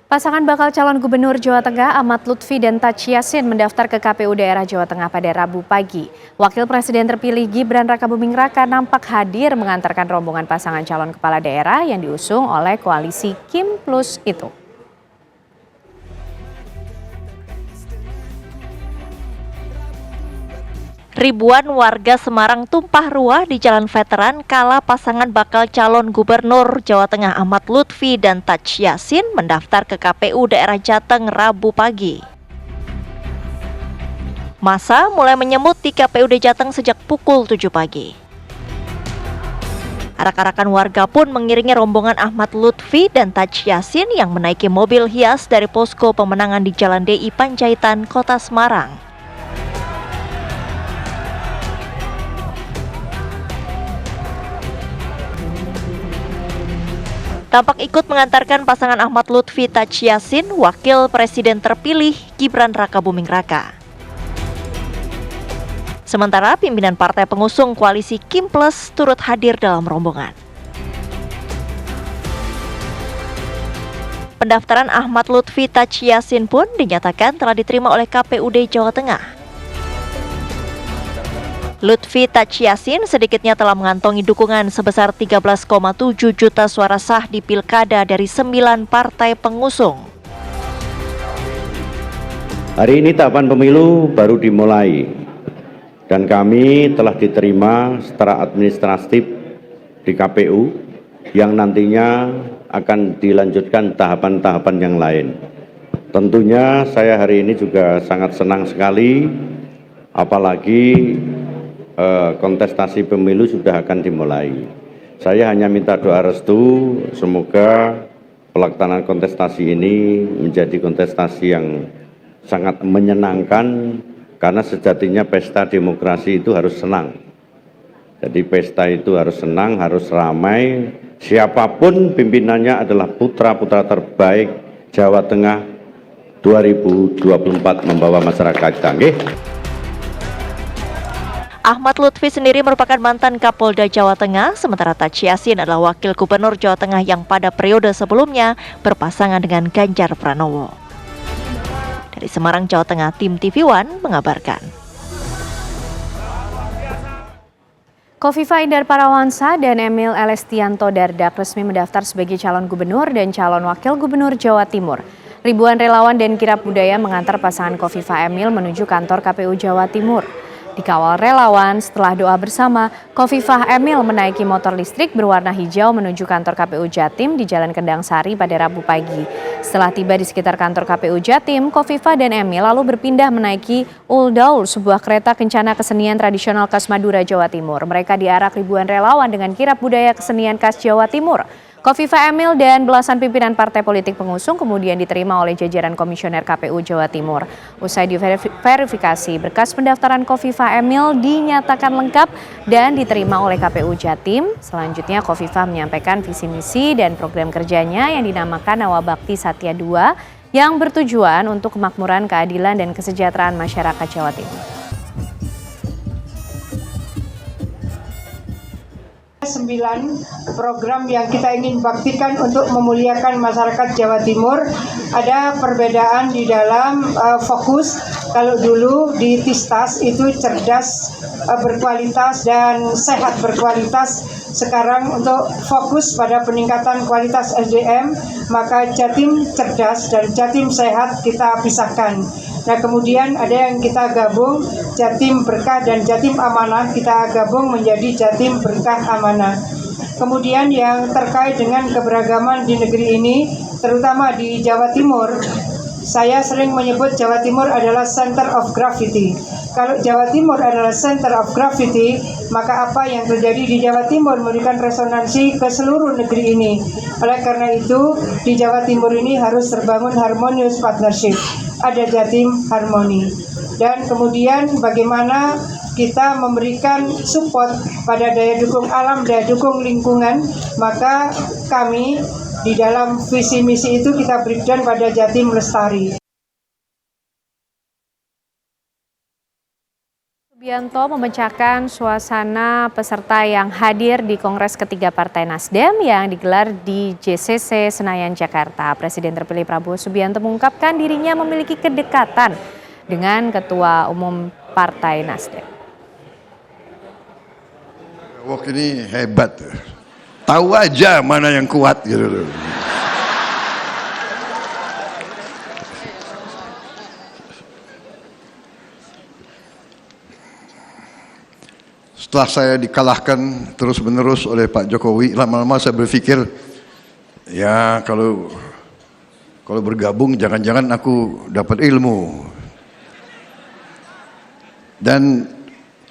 Pasangan bakal calon gubernur Jawa Tengah Ahmad Lutfi dan Taci Yassin mendaftar ke KPU daerah Jawa Tengah pada Rabu pagi. Wakil Presiden terpilih Gibran Rakabuming Raka nampak hadir mengantarkan rombongan pasangan calon kepala daerah yang diusung oleh koalisi Kim Plus itu. Ribuan warga Semarang tumpah ruah di Jalan Veteran kala pasangan bakal calon gubernur Jawa Tengah Ahmad Lutfi dan Taci Yassin mendaftar ke KPU daerah Jateng Rabu pagi. Massa mulai menyemut di KPUD Jateng sejak pukul 7 pagi. Arak-arakan warga pun mengiringi rombongan Ahmad Lutfi dan Taci Yassin yang menaiki mobil hias dari posko pemenangan di Jalan DI Panjaitan, Kota Semarang. Tampak ikut mengantarkan pasangan Ahmad Lutfi Taci Yassin, Wakil Presiden terpilih Gibran Rakabuming Raka. Sementara pimpinan partai pengusung koalisi Kim Plus turut hadir dalam rombongan. Pendaftaran Ahmad Lutfi Taci Yassin pun dinyatakan telah diterima oleh KPUD Jawa Tengah. Lutfi Taci Yassin sedikitnya telah mengantongi dukungan sebesar 13,7 juta suara sah di pilkada dari 9 partai pengusung. Hari ini tahapan pemilu baru dimulai dan kami telah diterima secara administratif di KPU yang nantinya akan dilanjutkan tahapan-tahapan yang lain. Tentunya saya hari ini juga sangat senang sekali apalagi kontestasi pemilu sudah akan dimulai. Saya hanya minta doa restu, semoga pelaksanaan kontestasi ini menjadi kontestasi yang sangat menyenangkan, karena sejatinya pesta demokrasi itu harus senang. Jadi pesta itu harus senang, harus ramai, siapapun pimpinannya adalah putra-putra terbaik Jawa Tengah 2024 membawa masyarakat canggih. Ahmad Lutfi sendiri merupakan mantan Kapolda Jawa Tengah, sementara Taci Yassin adalah Wakil Gubernur Jawa Tengah yang pada periode sebelumnya berpasangan dengan Ganjar Pranowo. Dari Semarang, Jawa Tengah, tim TV One mengabarkan. Kofifa Indar Parawansa dan Emil Elestianto Dardak resmi mendaftar sebagai calon gubernur dan calon wakil gubernur Jawa Timur. Ribuan relawan dan kirab budaya mengantar pasangan Kofifa Emil menuju kantor KPU Jawa Timur. Dikawal relawan, setelah doa bersama, Kofifah Emil menaiki motor listrik berwarna hijau menuju kantor KPU Jatim di Jalan Kendang Sari pada Rabu pagi. Setelah tiba di sekitar kantor KPU Jatim, Kofifah dan Emil lalu berpindah menaiki Uldaul, sebuah kereta kencana kesenian tradisional khas Madura, Jawa Timur. Mereka diarak ribuan relawan dengan kirab budaya kesenian khas Jawa Timur. Kofifah Emil dan belasan pimpinan partai politik pengusung kemudian diterima oleh jajaran komisioner KPU Jawa Timur. Usai diverifikasi, berkas pendaftaran Kofifah Emil dinyatakan lengkap dan diterima oleh KPU Jatim. Selanjutnya Kofifah menyampaikan visi misi dan program kerjanya yang dinamakan Nawabakti Satya II yang bertujuan untuk kemakmuran, keadilan, dan kesejahteraan masyarakat Jawa Timur. 9 program yang kita ingin baktikan untuk memuliakan masyarakat Jawa Timur. Ada perbedaan di dalam fokus. Kalau dulu di Tistas itu cerdas, berkualitas dan sehat berkualitas. Sekarang untuk fokus pada peningkatan kualitas SDM, maka Jatim cerdas dan Jatim sehat kita pisahkan. Nah, kemudian ada yang kita gabung, Jatim Berkah dan Jatim Amanah, kita gabung menjadi Jatim Berkah Amanah. Kemudian yang terkait dengan keberagaman di negeri ini, terutama di Jawa Timur, Saya sering menyebut Jawa Timur adalah center of gravity. Kalau Jawa Timur adalah center of gravity, maka apa yang terjadi di Jawa Timur memberikan resonansi ke seluruh negeri ini. Oleh karena itu, di Jawa Timur ini harus terbangun harmonious partnership. Ada Jatim Harmoni. Dan kemudian bagaimana kita memberikan support pada daya dukung alam, daya dukung lingkungan, maka kami di dalam visi misi itu kita berikan pada Jatim Lestari. Subianto memecahkan suasana peserta yang hadir di Kongres ketiga Partai Nasdem yang digelar di JCC Senayan, Jakarta. Presiden terpilih Prabowo Subianto mengungkapkan dirinya memiliki kedekatan dengan Ketua Umum Partai Nasdem. Wah, ini hebat. Tahu aja mana yang kuat gitu loh. Setelah saya dikalahkan terus-menerus oleh Pak Jokowi, lama-lama saya berpikir, ya kalau bergabung jangan-jangan aku dapat ilmu. Dan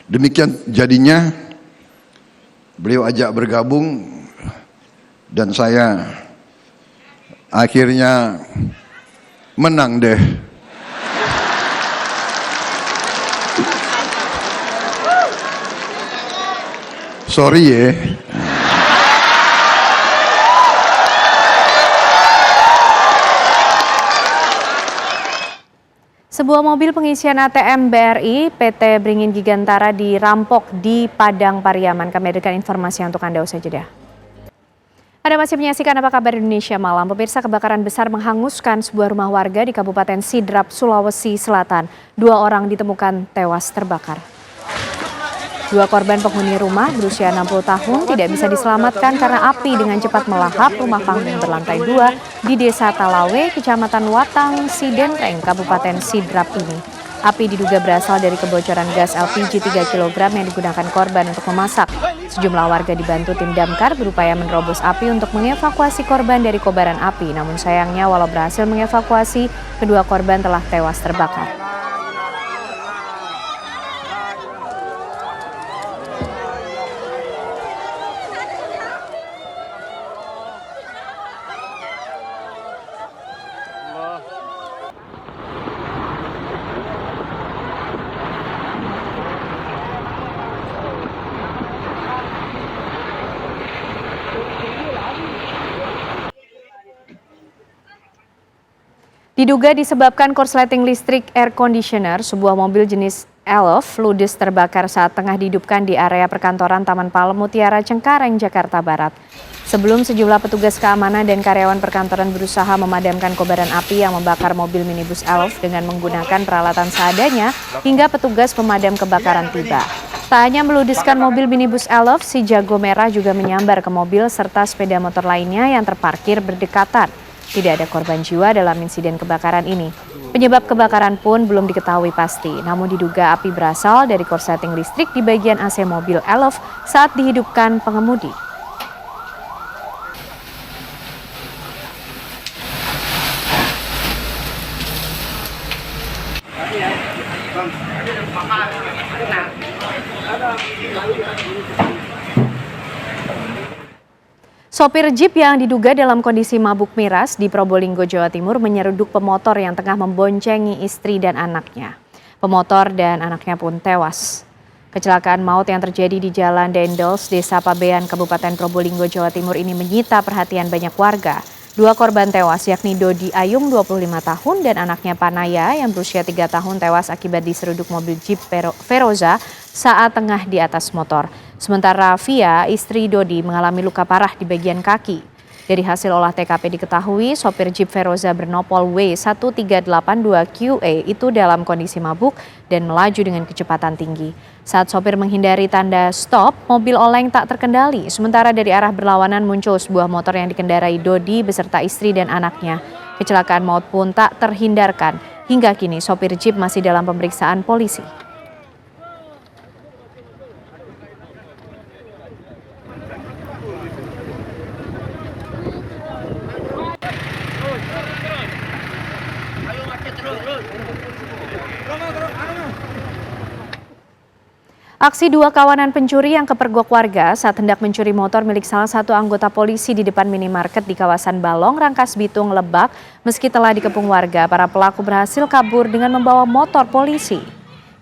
demikian jadinya beliau ajak bergabung dan saya akhirnya menang deh. Sorry ya. Sebuah mobil pengisian ATM BRI PT Beringin Gigantara dirampok di Padang Pariaman. Kami hadirkan informasi untuk Anda usai jeda. Anda masih menyaksikan Apa Kabar Indonesia Malam. Pemirsa, kebakaran besar menghanguskan sebuah rumah warga di Kabupaten Sidrap, Sulawesi Selatan. 2 orang ditemukan tewas terbakar. 2 korban penghuni rumah berusia 60 tahun tidak bisa diselamatkan karena api dengan cepat melahap rumah panggung berlantai 2 di Desa Talawe, Kecamatan Watang, Sidenreng, Kabupaten Sidrap ini. Api diduga berasal dari kebocoran gas LPG 3 kg yang digunakan korban untuk memasak. Sejumlah warga dibantu tim damkar berupaya menerobos api untuk mengevakuasi korban dari kobaran api. Namun sayangnya walau berhasil mengevakuasi, kedua korban telah tewas terbakar. Diduga disebabkan korsleting listrik air conditioner, sebuah mobil jenis Elf ludes terbakar saat tengah dihidupkan di area perkantoran Taman Palem Mutiara, Cengkareng, Jakarta Barat. Sebelum sejumlah petugas keamanan dan karyawan perkantoran berusaha memadamkan kobaran api yang membakar mobil minibus Elf dengan menggunakan peralatan seadanya hingga petugas pemadam kebakaran tiba. Tak hanya meludeskan mobil minibus Elf, si jago merah juga menyambar ke mobil serta sepeda motor lainnya yang terparkir berdekatan. Tidak ada korban jiwa dalam insiden kebakaran ini. Penyebab kebakaran pun belum diketahui pasti, namun diduga api berasal dari korsleting listrik di bagian AC mobil Elf saat dihidupkan pengemudi. Sopir Jeep yang diduga dalam kondisi mabuk miras di Probolinggo, Jawa Timur menyeruduk pemotor yang tengah memboncengi istri dan anaknya. Pemotor dan anaknya pun tewas. Kecelakaan maut yang terjadi di Jalan Dendels, Desa Pabean, Kabupaten Probolinggo, Jawa Timur ini menyita perhatian banyak warga. 2 korban tewas yakni Dodi Ayung 25 tahun dan anaknya Panaya yang berusia 3 tahun tewas akibat diseruduk mobil Jeep Veroza saat tengah di atas motor. Sementara Via, istri Dodi, mengalami luka parah di bagian kaki. Dari hasil olah TKP diketahui sopir Jeep Veroza bernopol W1382QE itu dalam kondisi mabuk dan melaju dengan kecepatan tinggi. Saat sopir menghindari tanda stop, mobil oleng tak terkendali. Sementara dari arah berlawanan muncul sebuah motor yang dikendarai Dodi beserta istri dan anaknya. Kecelakaan maut pun tak terhindarkan. Hingga kini sopir Jeep masih dalam pemeriksaan polisi. Aksi dua kawanan pencuri yang kepergok warga saat hendak mencuri motor milik salah satu anggota polisi di depan minimarket di kawasan Balong, Rangkas Bitung, Lebak. Meski telah dikepung warga, para pelaku berhasil kabur dengan membawa motor polisi.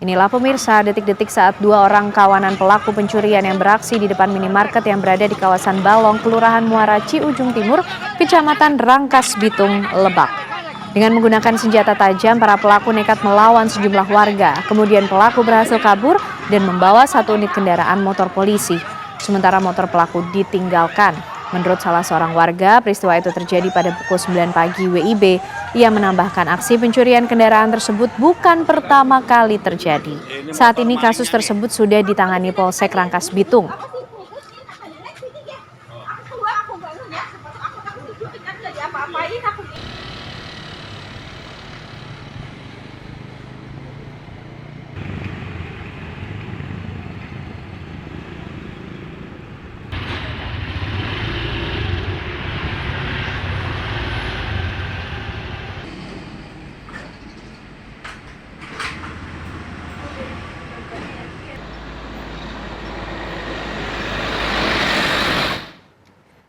Inilah pemirsa detik-detik saat dua orang kawanan pelaku pencurian yang beraksi di depan minimarket yang berada di kawasan Balong, Kelurahan Muara Ciujung Timur, Kecamatan Rangkas Bitung, Lebak. Dengan menggunakan senjata tajam, para pelaku nekat melawan sejumlah warga. Kemudian pelaku berhasil kabur dan membawa satu unit kendaraan motor polisi. Sementara motor pelaku ditinggalkan. Menurut salah seorang warga, peristiwa itu terjadi pada pukul 9 pagi WIB. Ia menambahkan aksi pencurian kendaraan tersebut bukan pertama kali terjadi. Saat ini kasus tersebut sudah ditangani Polsek Rangkas Bitung.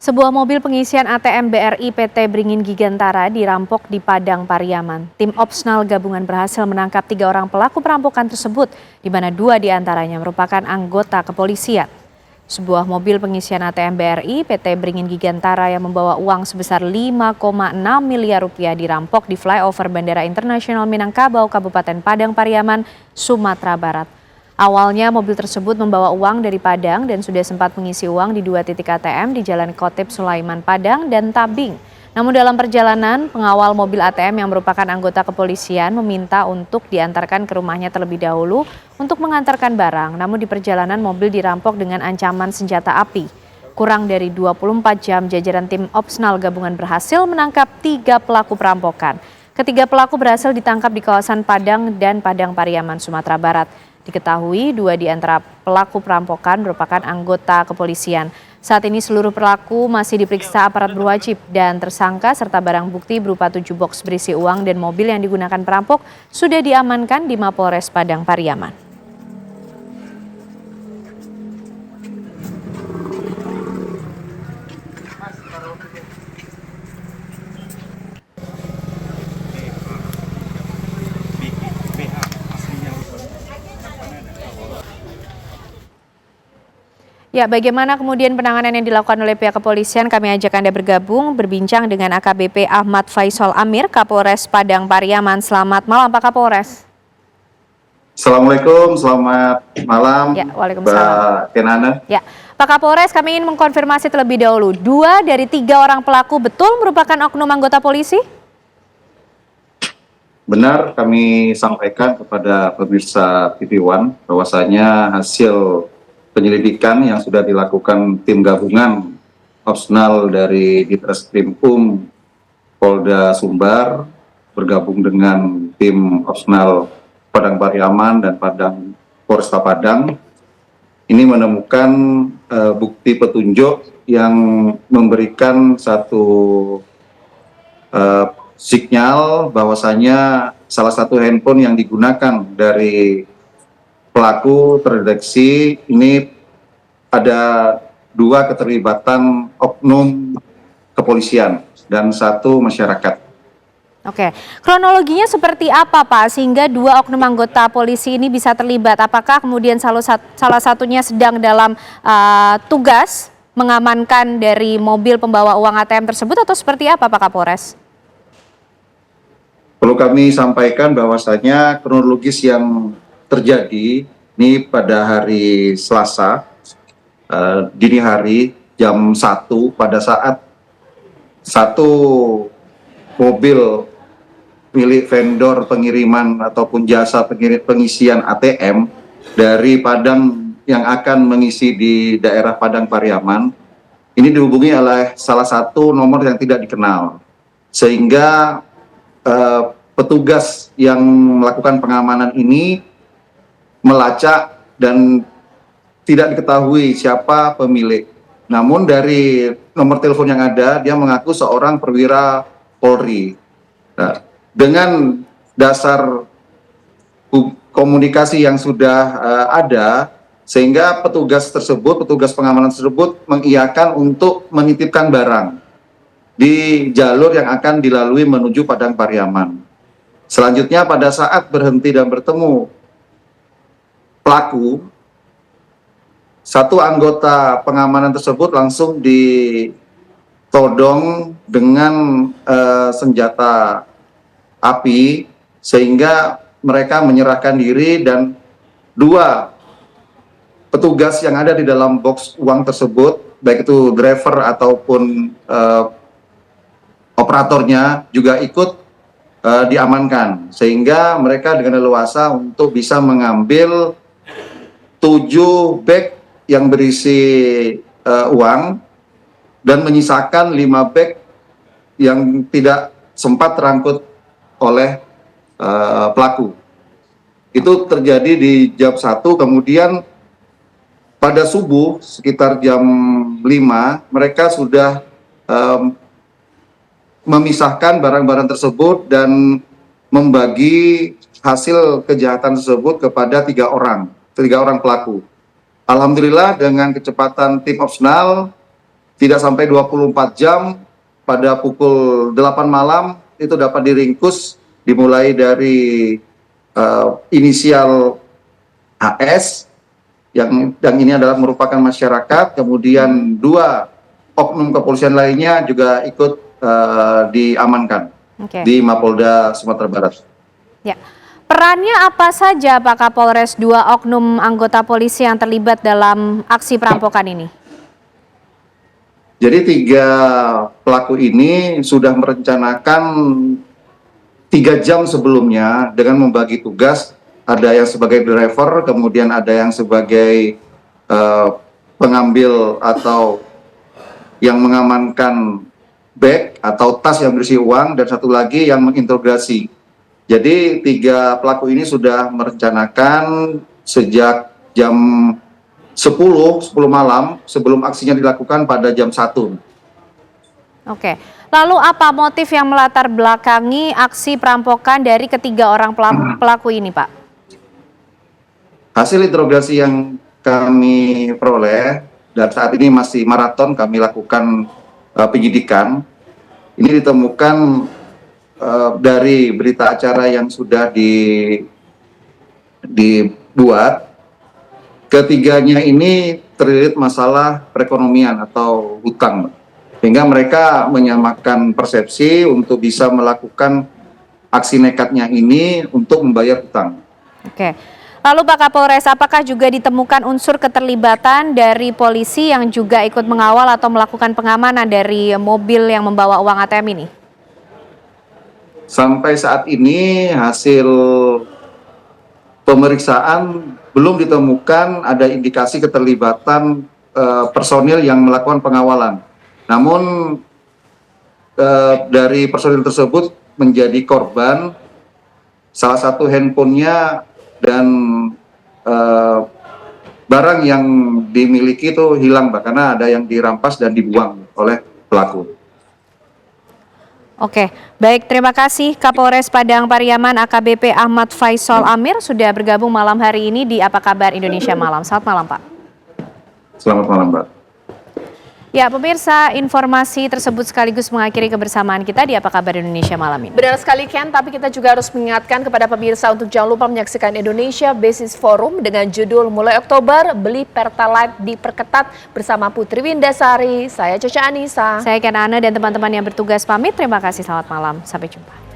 Sebuah mobil pengisian ATM BRI PT Beringin Gigantara dirampok di Padang Pariaman. Tim Opsnal gabungan berhasil menangkap 3 orang pelaku perampokan tersebut, di mana 2 diantaranya merupakan anggota kepolisian. Sebuah mobil pengisian ATM BRI PT Beringin Gigantara yang membawa uang sebesar 5,6 miliar rupiah dirampok di flyover Bandara Internasional Minangkabau, Kabupaten Padang Pariaman, Sumatera Barat. Awalnya mobil tersebut membawa uang dari Padang dan sudah sempat mengisi uang di 2 titik ATM di Jalan Kotip Sulaiman Padang dan Tabing. Namun dalam perjalanan, pengawal mobil ATM yang merupakan anggota kepolisian meminta untuk diantarkan ke rumahnya terlebih dahulu untuk mengantarkan barang. Namun di perjalanan mobil dirampok dengan ancaman senjata api. Kurang dari 24 jam jajaran tim Opsnal gabungan berhasil menangkap 3 pelaku perampokan. Ketiga pelaku berhasil ditangkap di kawasan Padang dan Padang Pariaman, Sumatera Barat. Diketahui 2 di antara pelaku perampokan merupakan anggota kepolisian. Saat ini seluruh pelaku masih diperiksa aparat berwajib dan tersangka serta barang bukti berupa 7 box berisi uang dan mobil yang digunakan perampok sudah diamankan di Mapolres Padang Pariaman. Ya, bagaimana kemudian penanganan yang dilakukan oleh pihak kepolisian? Kami ajak Anda bergabung, berbincang dengan AKBP Ahmad Faisal Amir, Kapolres Padang Pariaman. Selamat malam, Pak Kapolres. Assalamualaikum, selamat malam, ya, Waalaikumsalam. Mbak Kenana. Ya, Pak Kapolres, kami ingin mengkonfirmasi terlebih dahulu, 2 dari 3 orang pelaku betul merupakan oknum anggota polisi? Benar, kami sampaikan kepada pemirsa TV One bahwasanya hasil penyelidikan yang sudah dilakukan tim gabungan Opsnal dari Ditreskrim Polda Sumbar bergabung dengan tim Opsnal Padang Pariaman dan Polresta Padang ini menemukan bukti petunjuk yang memberikan satu sinyal bahwasanya salah satu handphone yang digunakan dari pelaku terdeteksi ini ada 2 keterlibatan oknum kepolisian dan 1 masyarakat. Oke, kronologinya seperti apa Pak sehingga 2 oknum anggota polisi ini bisa terlibat? Apakah kemudian salah satunya sedang dalam tugas mengamankan dari mobil pembawa uang ATM tersebut atau seperti apa Pak Kapolres? Perlu kami sampaikan bahwasanya kronologis yang terjadi ini pada hari Selasa dini hari jam 1 pada saat satu mobil milik vendor pengiriman ataupun jasa pengisian ATM dari Padang yang akan mengisi di daerah Padang Pariaman ini dihubungi oleh salah satu nomor yang tidak dikenal sehingga petugas yang melakukan pengamanan ini melacak dan tidak diketahui siapa pemilik. Namun dari nomor telepon yang ada, dia mengaku seorang perwira Polri. Nah, dengan dasar komunikasi yang sudah ada, sehingga petugas pengamanan tersebut mengiyakan untuk menitipkan barang di jalur yang akan dilalui menuju Padang Pariaman. Selanjutnya pada saat berhenti dan bertemu pelaku, satu anggota pengamanan tersebut langsung ditodong dengan senjata api sehingga mereka menyerahkan diri, dan dua petugas yang ada di dalam box uang tersebut, baik itu driver ataupun operatornya, juga ikut diamankan, sehingga mereka dengan leluasa untuk bisa mengambil 7 bag yang berisi uang dan menyisakan 5 bag yang tidak sempat terangkut oleh pelaku. Itu terjadi di jam 1, kemudian pada subuh sekitar jam 5 mereka sudah memisahkan barang-barang tersebut dan membagi hasil kejahatan tersebut kepada 3 orang pelaku. Alhamdulillah dengan kecepatan tim opsional tidak sampai 24 jam, pada pukul 8 malam itu dapat diringkus, dimulai dari inisial HS yang ini adalah merupakan masyarakat, kemudian 2 oknum kepolisian lainnya juga ikut diamankan di Mapolda Sumatera Barat. Ya. Perannya apa saja Pak Kapolres 2 oknum anggota polisi yang terlibat dalam aksi perampokan ini? Jadi 3 pelaku ini sudah merencanakan 3 jam sebelumnya dengan membagi tugas, ada yang sebagai driver, kemudian ada yang sebagai pengambil atau yang mengamankan bag atau tas yang berisi uang, dan satu lagi yang menginterogasi. Jadi 3 pelaku ini sudah merencanakan sejak jam 10 malam sebelum aksinya dilakukan pada jam 1. Oke, lalu apa motif yang melatar belakangi aksi perampokan dari ketiga orang pelaku ini, Pak? Hasil interogasi yang kami peroleh, dan saat ini masih maraton kami lakukan penyidikan, ini ditemukan dari berita acara yang sudah dibuat. Ketiganya ini terlilit masalah perekonomian atau hutang, sehingga mereka menyamakan persepsi untuk bisa melakukan aksi nekatnya ini untuk membayar hutang. Oke. Lalu Pak Kapolres, apakah juga ditemukan unsur keterlibatan dari polisi yang juga ikut mengawal atau melakukan pengamanan dari mobil yang membawa uang ATM ini? Sampai saat ini hasil pemeriksaan belum ditemukan ada indikasi keterlibatan personil yang melakukan pengawalan. Namun dari personil tersebut menjadi korban, salah satu handphonenya dan barang yang dimiliki itu hilang, karena ada yang dirampas dan dibuang oleh pelaku. Oke, baik, terima kasih Kapolres Padang Pariaman AKBP Ahmad Faisal Amir sudah bergabung malam hari ini di Apa Kabar Indonesia Malam. Selamat malam, Pak. Selamat malam, Mbak. Ya, pemirsa, informasi tersebut sekaligus mengakhiri kebersamaan kita di Apa Kabar Indonesia Malam ini. Benar sekali, Ken, tapi kita juga harus mengingatkan kepada pemirsa untuk jangan lupa menyaksikan Indonesia Business Forum dengan judul Mulai Oktober Beli Pertalite Diperketat bersama Putri Windasari. Saya Caca Anissa. Saya Ken Ana dan teman-teman yang bertugas pamit. Terima kasih, selamat malam. Sampai jumpa.